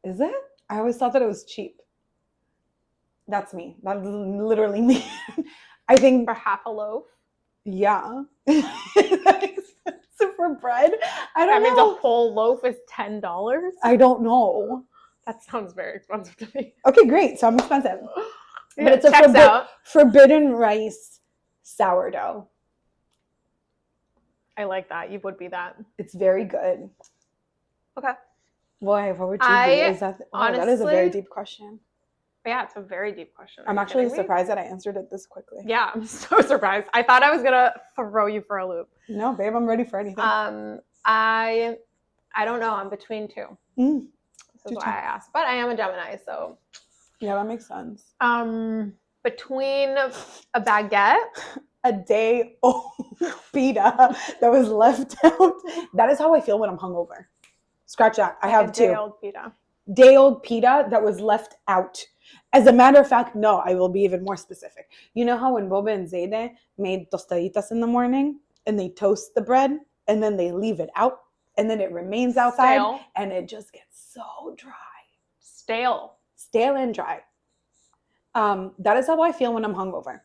Is it? I always thought that it was cheap. That's me. That's literally me. I think For half a loaf? yeah. Is that expensive for bread? I don't That know. means a whole loaf is $10? I don't know. That sounds very expensive to me. Okay, great. So I'm expensive. Yeah, But it's a checks out. forbidden rice sourdough. I like that. You would be that. It's very good. Okay. Why? What would you I be? Is that that is a very honestly- deep question. Yeah, it's a very deep question. Are I'm you actually kidding me? surprised that I answered it this quickly. Yeah, I'm so surprised. I thought I was gonna throw you for a loop. No, babe, I'm ready for anything. I don't know. I'm between two. Mm. This is why I asked. But I am a Gemini, so Yeah, that makes sense. between a baguette. A day old pita that was left out. That is how I feel when I'm hungover. Scratch that. I have two. Day-old pita. Day-old pita that was left out. As a matter of fact, no, I will be even more specific. You know how when Boba and Zayde made tostaditas in the morning and they toast the bread and then they leave it out and then it remains outside Stale. and it just gets so dry. Stale. Stale and dry. That is how I feel when I'm hungover.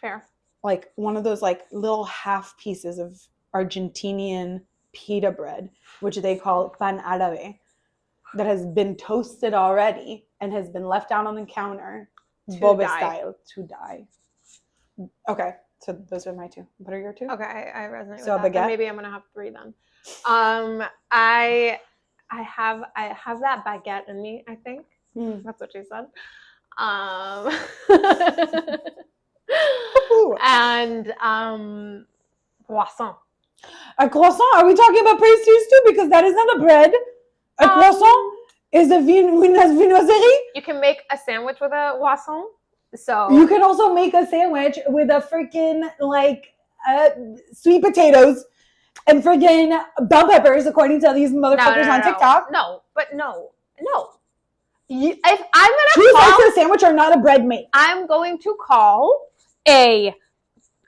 Fair. Like one of those like little half pieces of Argentinian pita bread, which they call pan árabe, that has been toasted already and has been left out on the counter, boba style, to die. Okay, so those are my two. What are your two? Okay, I resonate So with a that. baguette? Maybe I'm gonna have three then. I have that baguette in me. I think that's what she said. And croissant. A croissant? Are we talking about pastries too? Because that is not a bread. A croissant is a viennoiserie. You can make a sandwich with a croissant. So You can also make a sandwich with a freaking like sweet potatoes and freaking bell peppers, according to these motherfuckers on TikTok. No. If I'm gonna Two call, sides of a sandwich are not a bread mate. I'm going to call a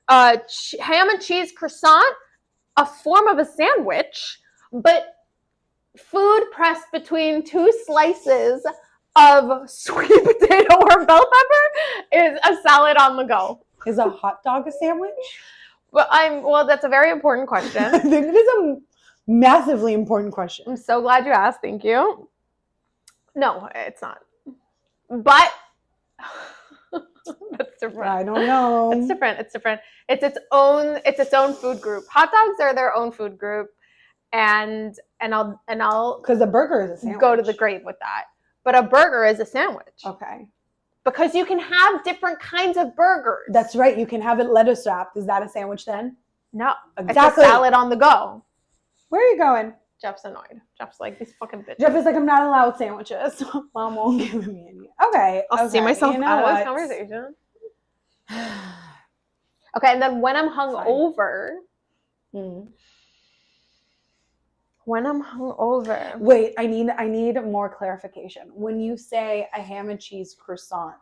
ham and cheese croissant a form of a sandwich, but food pressed between two slices of sweet potato or bell pepper is a salad on the go. Is a hot dog a sandwich? Well, that's a very important I question. think it is a massively important question. I'm so glad you asked. Thank you. No, it's not. But that's different. I don't know. It's different. It's its own food group. Hot dogs are their own food group, and I'll Because the burger is a sandwich. go to the grave with that. But a burger is a sandwich. Okay. Because you can have different kinds of burgers. That's right. You can have it lettuce wrapped. Is that a sandwich then? No. Exactly. It's a salad on the go. Where are you going? Jeff's annoyed. Jeff's like, these fucking bitches. Jeff is like, I'm not allowed sandwiches. Mom won't give me any. Okay. I'll see myself You know out of this what? conversation. Okay, and then when I'm hungover, Wait, I need more clarification. When you say a ham and cheese croissant,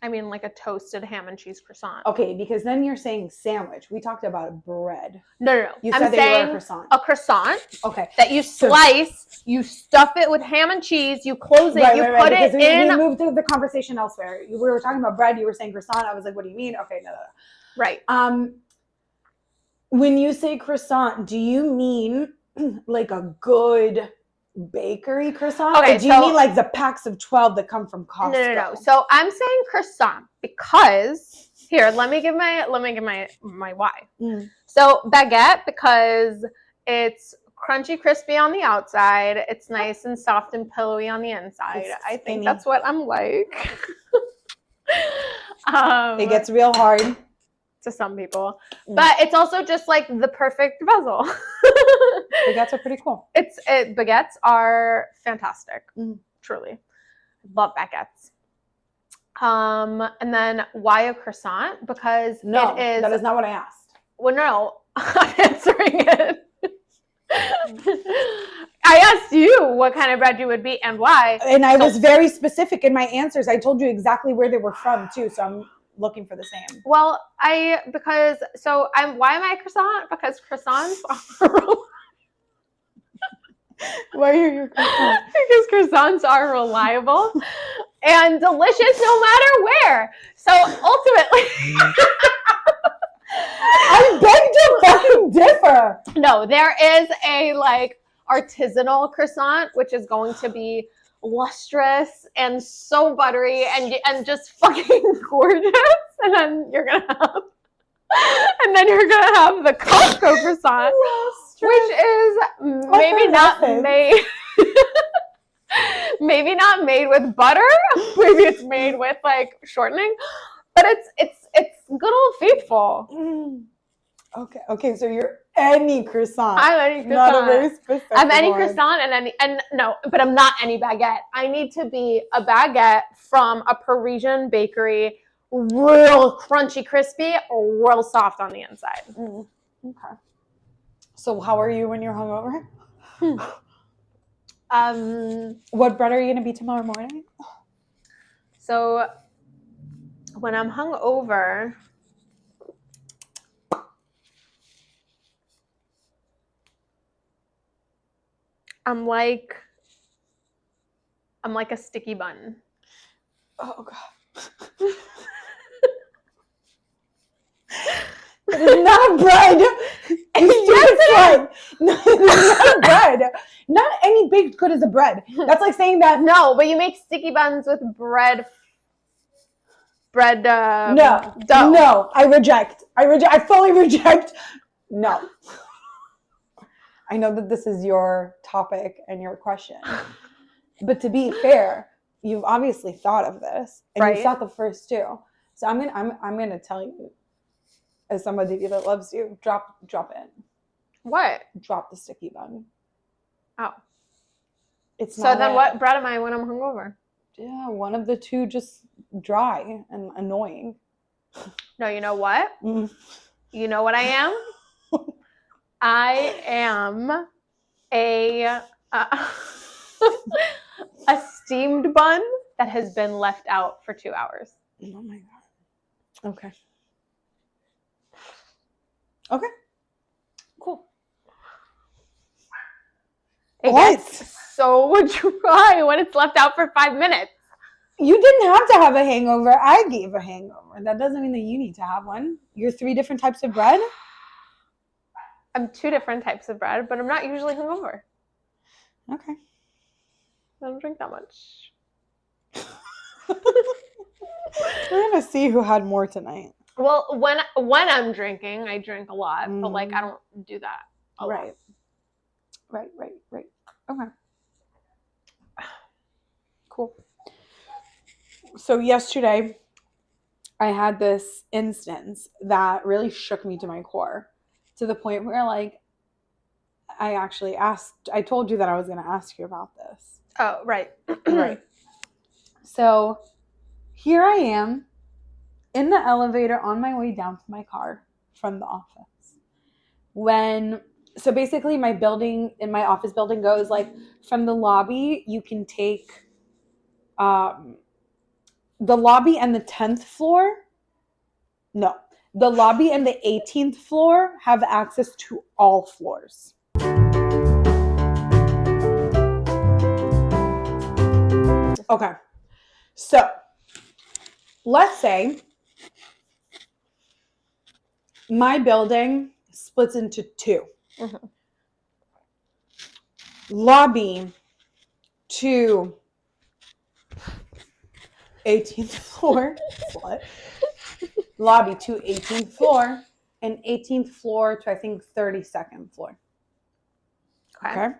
I mean like a toasted ham and cheese croissant. okay, because then you're saying sandwich. We talked about bread. No. You I'm said that you saying were a croissant. a croissant Okay. that you slice, you stuff it with ham and cheese, you close it, you put it in. We moved the conversation elsewhere. We were talking about bread. You were saying croissant. I was like, what do you mean? Okay, no. Right. When you say croissant, do you mean like a good bakery croissant? Okay, or do you mean like the packs of 12 that come from Costco? No. So I'm saying croissant because here, let me give my why. So baguette because it's crunchy, crispy on the outside. It's nice and soft and pillowy on the inside. I think that's what I'm like. It gets real hard to some people, but it's also just like the perfect vessel. Baguettes are pretty cool. Baguettes are fantastic. Truly, love baguettes. And then why a croissant? Because No, it is. that is not what I asked. Well, no, I'm answering it. I asked you what kind of bread you would be and why. And I was very specific in my answers. I told you exactly where they were from too, so I'm looking for the same. Well, why am I a croissant? Because croissants are Why are you croissants? because croissants are reliable and delicious no matter where. So ultimately, I beg to fucking differ. no, there is a like artisanal croissant, which is going to be lustrous and so buttery and just fucking gorgeous. And then you're gonna have the Costco croissant, which is maybe not made maybe not made with butter. Maybe it's made with like shortening, but it's good old faithful. Okay, so you're any croissant. I'm any croissant. Not a very specific I'm any one. croissant and no, but I'm not any baguette. I need to be a baguette from a Parisian bakery, real crunchy, crispy, real soft on the inside. Okay. So how are you when you're hungover? What bread are you gonna be tomorrow morning? So when I'm hungover, I'm like a sticky bun. Oh god. It is not bread. Yes, no, it is not bread. Not any baked good is a bread. That's like saying that. No, but you make sticky buns with bread. No, dough. no, I reject. I fully reject. No. I know that this is your topic and your question, but to be fair, you've obviously thought of this, and right? You thought the first two. So I'm gonna tell you, as somebody that loves you, drop it. What? Drop the sticky bun. Oh. It's so not then what bread am I when I'm hungover? Yeah, one of the two, just dry and annoying. No, you know what? You know what I am? I am a steamed bun that has been left out for 2 hours. Oh my god. Okay. Cool. It gets so dry when it's left out for 5 minutes. You didn't have to have a hangover. I gave a hangover. That doesn't mean that you need to have one. You're 3 different types of bread? I'm 2 different types of bread, but I'm not usually hungover. Okay. I don't drink that much. We're going to see who had more tonight. Well, when I'm drinking, I drink a lot, but like I don't do that a lot. Right. Okay. Cool. So yesterday, I had this instance that really shook me to my core, to the point where, like, I told you that I was going to ask you about this. Oh, right. Right. So here I am in the elevator on my way down to my car from the office. So basically my office building goes like from the lobby, you can take the lobby and the 10th floor. No, the lobby and the 18th floor have access to all floors. Okay. So let's say my building splits into 2. Mm-hmm. Lobby to 18th floor. What? Lobby to 18th floor and 18th floor to I think 32nd floor. Okay.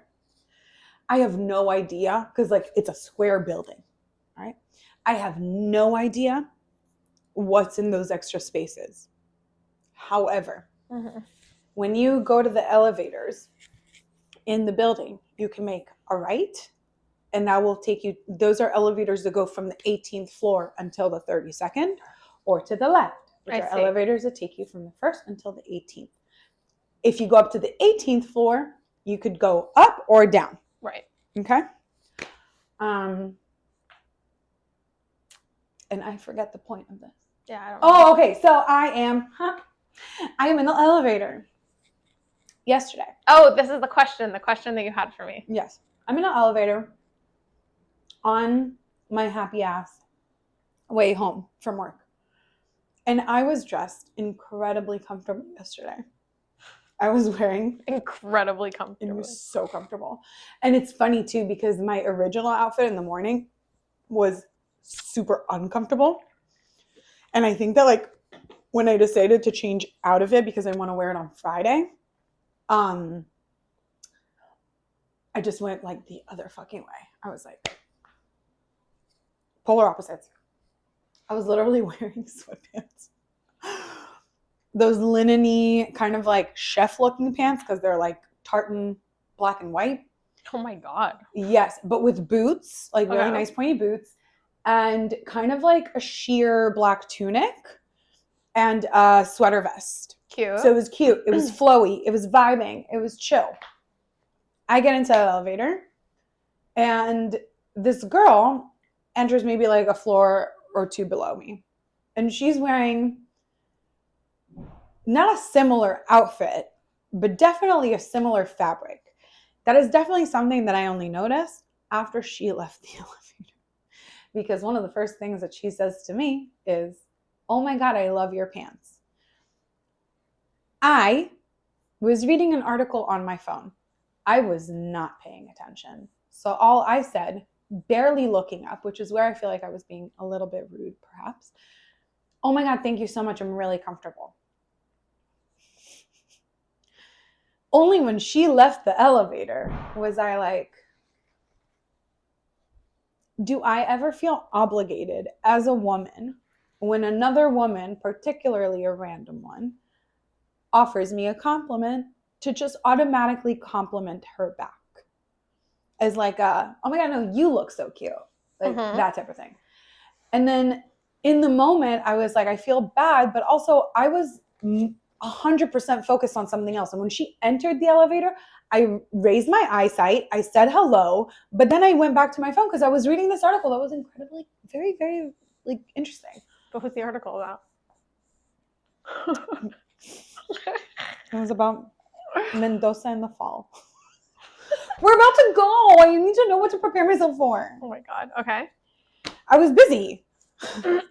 I have no idea because like it's a square building, right? I have no idea what's in those extra spaces. However, when you go to the elevators in the building, you can make a right, and that will take you, those are elevators that go from the 18th floor until the 32nd, or to the left. which I are see. elevators that take you from the 1st until the 18th. If you go up to the 18th floor, you could go up or down. Right. Okay? And I forget the point of this. Yeah, I don't know. Oh, okay. So I am in the elevator yesterday. Oh, this is the question that you had for me. Yes. I'm in an elevator on my happy ass way home from work. And I was dressed incredibly comfortable yesterday. I was wearing incredibly comfortable. It was so comfortable. And it's funny too because my original outfit in the morning was super uncomfortable. And I think that like when I decided to change out of it because I want to wear it on Friday, I just went like the other fucking way. I was like polar opposites. I was literally wearing sweatpants. Those linen-y kind of like chef looking pants because they're like tartan black and white. Oh my God. Yes, but with boots, like really nice pointy boots, and kind of like a sheer black tunic and a sweater vest. Cute. So it was cute. It was flowy. It was vibing. It was chill. I get into the elevator and this girl enters maybe like a floor or two below me. And she's wearing not a similar outfit, but definitely a similar fabric. That is definitely something that I only noticed after she left the elevator. Because one of the first things that she says to me is, "Oh my God, I love your pants." I was reading an article on my phone. I was not paying attention. So all I said, barely looking up, which is where I feel like I was being a little bit rude perhaps. "Oh my God, thank you so much. I'm really comfortable." Only when she left the elevator was I like, do I ever feel obligated as a woman when another woman, particularly a random one, offers me a compliment to just automatically compliment her back? As like a, "Oh my God, no, you look so cute." Like that type of thing. And then in the moment, I was like, I feel bad, but also I was 100% focused on something else. And when she entered the elevator, I raised my eyesight. I said hello, but then I went back to my phone because I was reading this article that was incredibly, very, very like interesting. What was the article about? It was about Mendoza in the fall. We're about to go. I need to know what to prepare myself for. Oh my God. Okay. I was busy.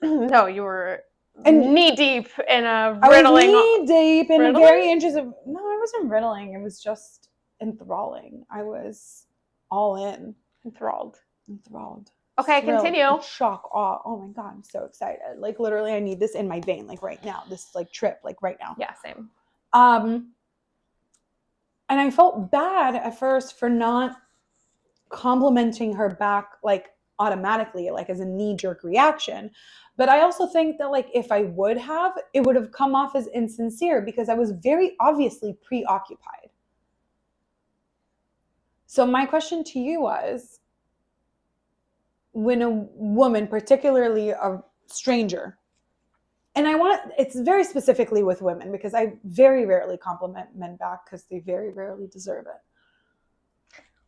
No, you were knee deep in a riddling. I was knee deep in a very interesting. No, I wasn't riddling. It was just enthralling. I was all in. Enthralled. Okay, Thrilled, continue. Shock, awe. Oh my God, I'm so excited. Like literally I need this in my vein, like right now. This like trip, like right now. Yeah, same. And I felt bad at first for not complimenting her back like automatically, like as a knee-jerk reaction. But I also think that like if I would have, it would have come off as insincere because I was very obviously preoccupied. So my question to you was, when a woman, particularly a stranger, and it's very specifically with women because I very rarely compliment men back because they very rarely deserve it.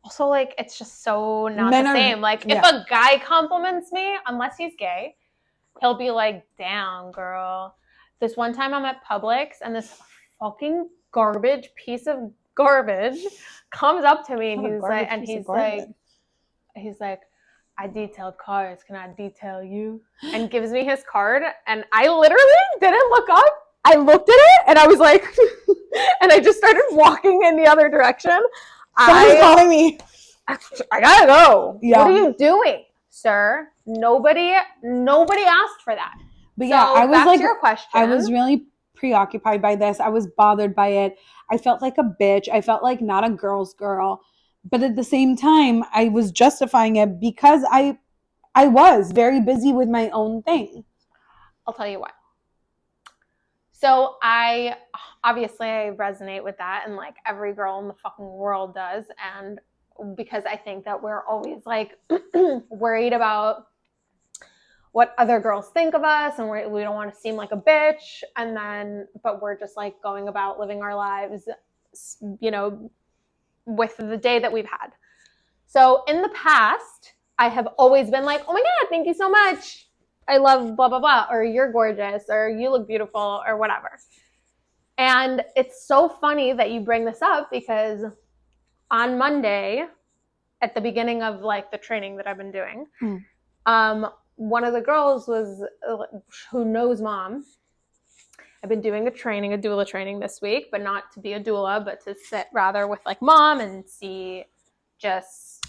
Also, like, it's just so not the same. Like, if a guy compliments me, unless he's gay, he'll be like, "Damn, girl." This one time I'm at Publix and this fucking garbage piece of garbage comes up to me and he's like, "I detailed cars. Can I detail you?" And gives me his card. And I literally didn't look up. I looked at it and I was like, and I just started walking in the other direction. Someone's calling me. I gotta go. Yeah. What are you doing, sir? Nobody asked for that. But yeah, I was back like, to your question. I was really preoccupied by this. I was bothered by it. I felt like a bitch. I felt like not a girl's girl. But at the same time, I was justifying it because I was very busy with my own thing. I'll tell you why. So I resonate with that, and like every girl in the fucking world does. And because I think that we're always like worried about what other girls think of us, and we don't want to seem like a bitch, but we're just like going about living our lives, you know, with the day that we've had. So in the past, I have always been like, oh my God, thank you so much. I love blah, blah, blah, or you're gorgeous, or you look beautiful, or whatever. And it's so funny that you bring this up, because on Monday, at the beginning of like the training that I've been doing, one of the girls who knows Mom. I've been doing a doula training this week, but not to be a doula, but to sit rather with like Mom and see just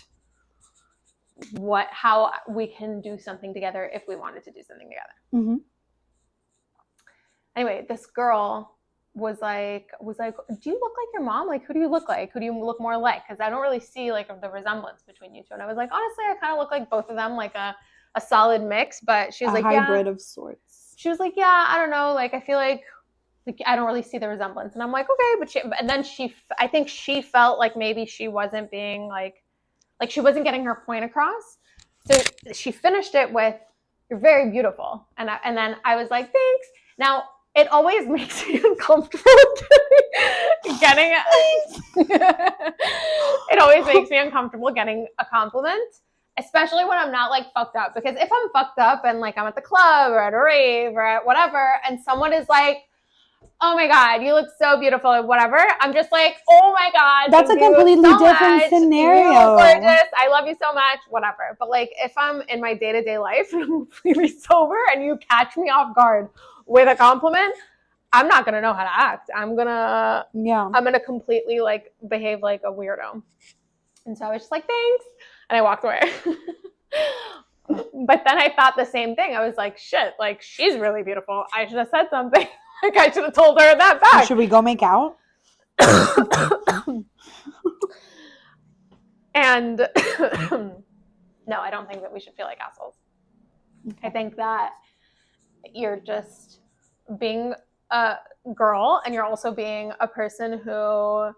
how we can do something together if we wanted to do something together. Mm-hmm. Anyway, this girl was like, do you look like your mom? Like, who do you look like? Who do you look more like? Because I don't really see like the resemblance between you two. And I was like, honestly, I kind of look like both of them, like a solid mix. But she was like, hybrid of sorts. She was like, yeah, I don't know. Like, I feel like I don't really see the resemblance. And I'm like, okay. And then I think she felt like maybe she wasn't being like she wasn't getting her point across. So she finished it with, you're very beautiful. And then I was like, thanks. Now, it always makes me uncomfortable getting it always makes me uncomfortable getting a compliment, especially when I'm not like fucked up. Because if I'm fucked up and like I'm at the club or at a rave or at whatever, and someone is like, oh my God, you look so beautiful or whatever, I'm just like, oh my God, that's a completely different scenario. You look gorgeous. I love you so much, whatever. But like if I'm in my day-to-day life and I'm completely sober and you catch me off guard with a compliment, I'm not gonna know how to act. I'm gonna completely like behave like a weirdo. And so I was just like, thanks, and I walked away. But then I thought the same thing. I was like, shit, like she's really beautiful. I should have said something. Like I should have told her that back. Should we go make out? And no, I don't think that we should feel like assholes. I think that you're just being a girl, and you're also being a person who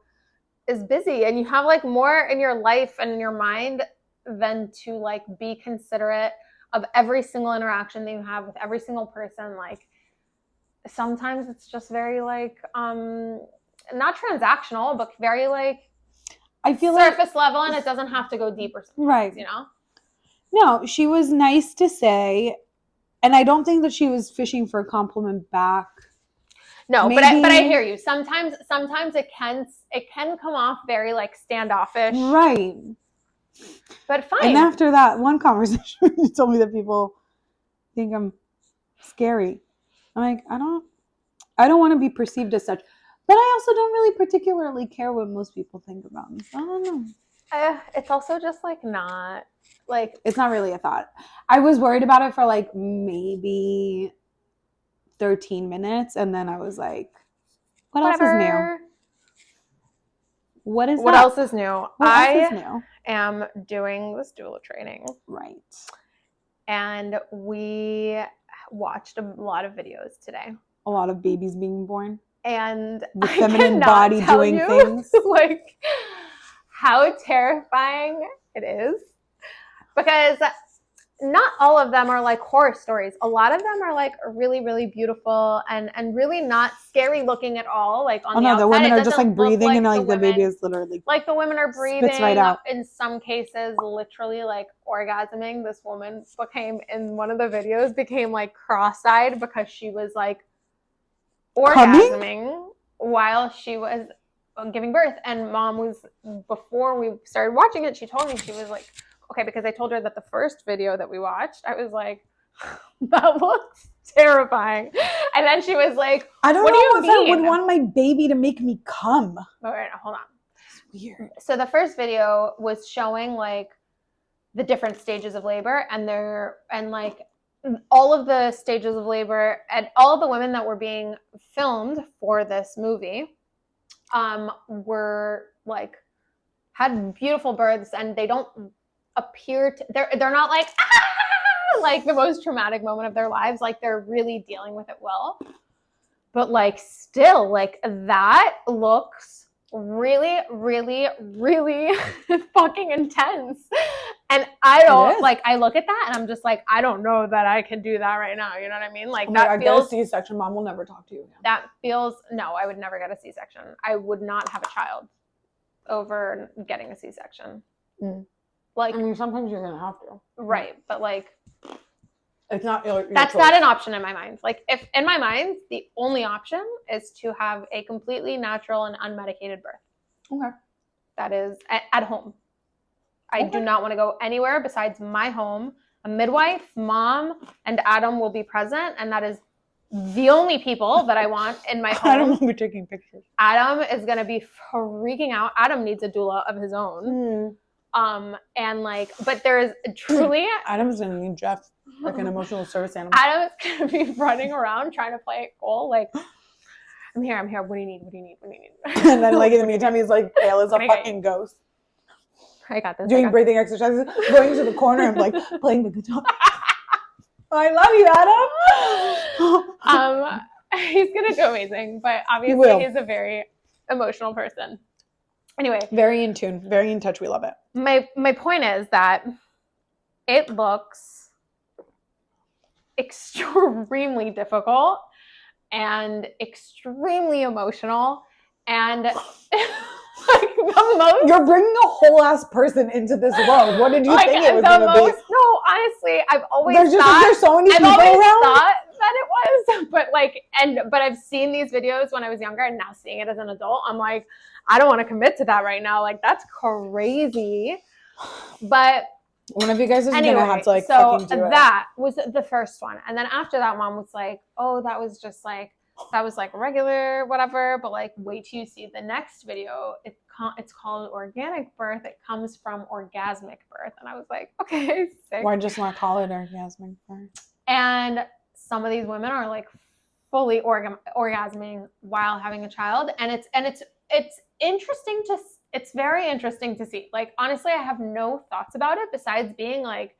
is busy, and you have like more in your life and in your mind than to like be considerate of every single interaction that you have with every single person. Like sometimes it's just very like not transactional, but very like I feel surface level, and it doesn't have to go deeper sometimes, right, you know? No, she was nice to say, and I don't think that she was fishing for a compliment back. No, but I hear you. Sometimes it can come off very like standoffish. Right. But fine. And after that one conversation, you told me that people think I'm scary. I'm like, I don't want to be perceived as such. But I also don't really particularly care what most people think about me. So I don't know. It's also just like not like, it's not really a thought. I was worried about it for like maybe 13 minutes, and then I was like, what else is new? What else is new? I am doing this doula training. Right. And we watched a lot of videos today. A lot of babies being born. And the feminine body doing things. Like how terrifying it is. Because not all of them are like horror stories. A lot of them are like really, really beautiful and really not scary looking at all. Like on the outside, the women are just like breathing, like, and like the baby is literally like the women are breathing right out. In some cases, literally like orgasming. This woman in one of the videos became like cross-eyed because she was like orgasming while she was giving birth. And Mom was, before we started watching it, she told me, she was like, okay, because I told her that the first video that we watched, I was like, that looks terrifying. And then she was like, I don't what know do you if I would want my baby to make me come. All right, hold on. It's weird. So the first video was showing like the different stages of labor, and like all of the stages of labor, and all of the women that were being filmed for this movie were like, had beautiful births, and they don't appear to, they're not like like the most traumatic moment of their lives. Like they're really dealing with it well, but like still like that looks really, really, really fucking intense. And I don't like, I look at that and I'm just like, I don't know that I can do that right now. You know what I mean? Like that feels, get a C-section, mom will never talk to you again. That feels, no, I would never get a C-section. I would not have a child over getting a C-section. Like, I mean, sometimes you're going to have to. Right. But like, it's not that's not an option in my mind. Like if in my mind, the only option is to have a completely natural and unmedicated birth. Okay. That is at home. I do not want to go anywhere besides my home. A midwife, mom, and Adam will be present, and that is the only people that I want in my home. Adam will be taking pictures. Adam is gonna be freaking out. Adam needs a doula of his own. And like, but there is truly Adam's gonna need Jeff, like an emotional service animal. Adam is gonna be running around trying to play it cool, like I'm here. What do you need? And then like in the meantime, he's like pale as a fucking ghost. I got this. Doing breathing exercises, going to the corner and like playing the guitar. I love you, Adam. He's gonna do amazing, but obviously he's a very emotional person. Anyway, very in tune, very in touch. We love it. My point is that it looks extremely difficult and extremely emotional and like the most. You're bringing a whole ass person into this world. What did you like, think it was going to be? No, honestly, I've always there's so many people I've always around. thought that it was, but I've seen these videos when I was younger, and now seeing it as an adult, I'm like, I don't want to commit to that right now. Like that's crazy. But one of you guys is gonna have to like so fucking do it. That was the first one, and then after that, mom was like, "Oh, that was like regular whatever." But like, wait till you see the next video. It's called organic birth. It comes from orgasmic birth, and I was like, okay, sick. Why just not call it orgasmic birth? And some of these women are like fully orgasming while having a child, and it's interesting to. It's very interesting to see. Like, honestly, I have no thoughts about it besides being like,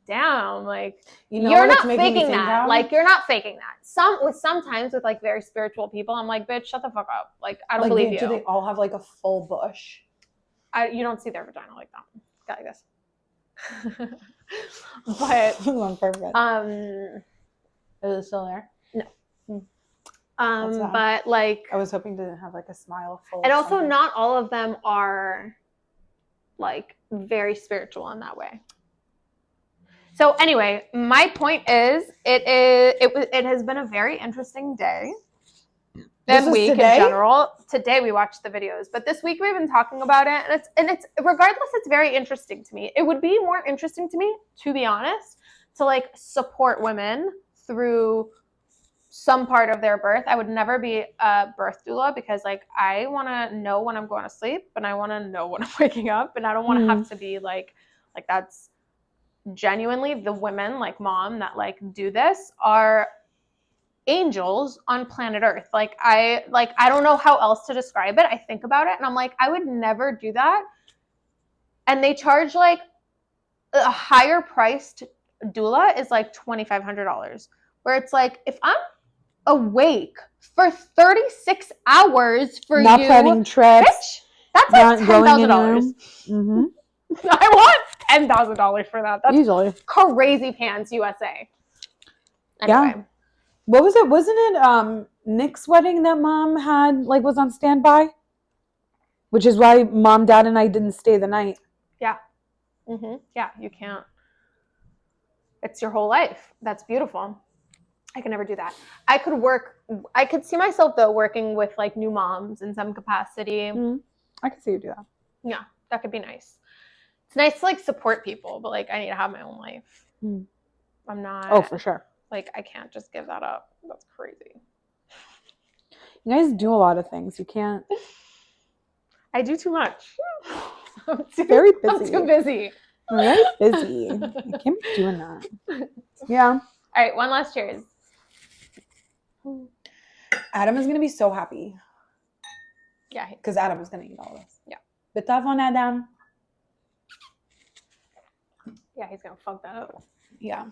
damn, like, you're not faking that. Like, you're not faking that. Sometimes with like very spiritual people, I'm like, bitch, shut the fuck up. Like, I don't believe you. Do they all have like a full bush? You don't see their vagina like that. Like this. But, perfect. Is it still there? No. But like I was hoping to have like a smile full. And also not all of them are like very spiritual in that way. So anyway, my point is it has been a very interesting day. And week in general. Today we watched the videos, but this week we've been talking about it, and it's regardless, it's very interesting to me. It would be more interesting to me, to be honest, to like support women through some part of their birth. I would never be a birth doula because like I want to know when I'm going to sleep and I want to know when I'm waking up, and I don't want to have to be like that's genuinely the women like mom that like do this are angels on planet Earth. Like I don't know how else to describe it. I think about it and I'm like, I would never do that. And they charge like a higher priced doula is like $2,500, where it's like, if I'm awake for 36 hours for not planning trips, bitch, that's like $10,000. I want $10,000 for that. That's easily crazy pants, USA. Anyway. Yeah. What was it? Wasn't it Nick's wedding that mom had like was on standby? Which is why mom, dad, and I didn't stay the night. Yeah. Yeah, you can't. It's your whole life. That's beautiful. I could never do that. I could see myself though working with like new moms in some capacity. I could see you do that. Yeah, that could be nice. It's nice to like support people, but like I need to have my own life. I'm not. Oh, for sure. Like I can't just give that up. That's crazy. You guys do a lot of things. You can't. I do too much. I'm very busy. I'm too busy. Very busy. You can't be doing that. Yeah. All right, one last cheers. Adam is gonna be so happy. Yeah. Because Adam is gonna eat all this. Yeah. Bit tough on Adam. Yeah, he's gonna fuck that up. Yeah.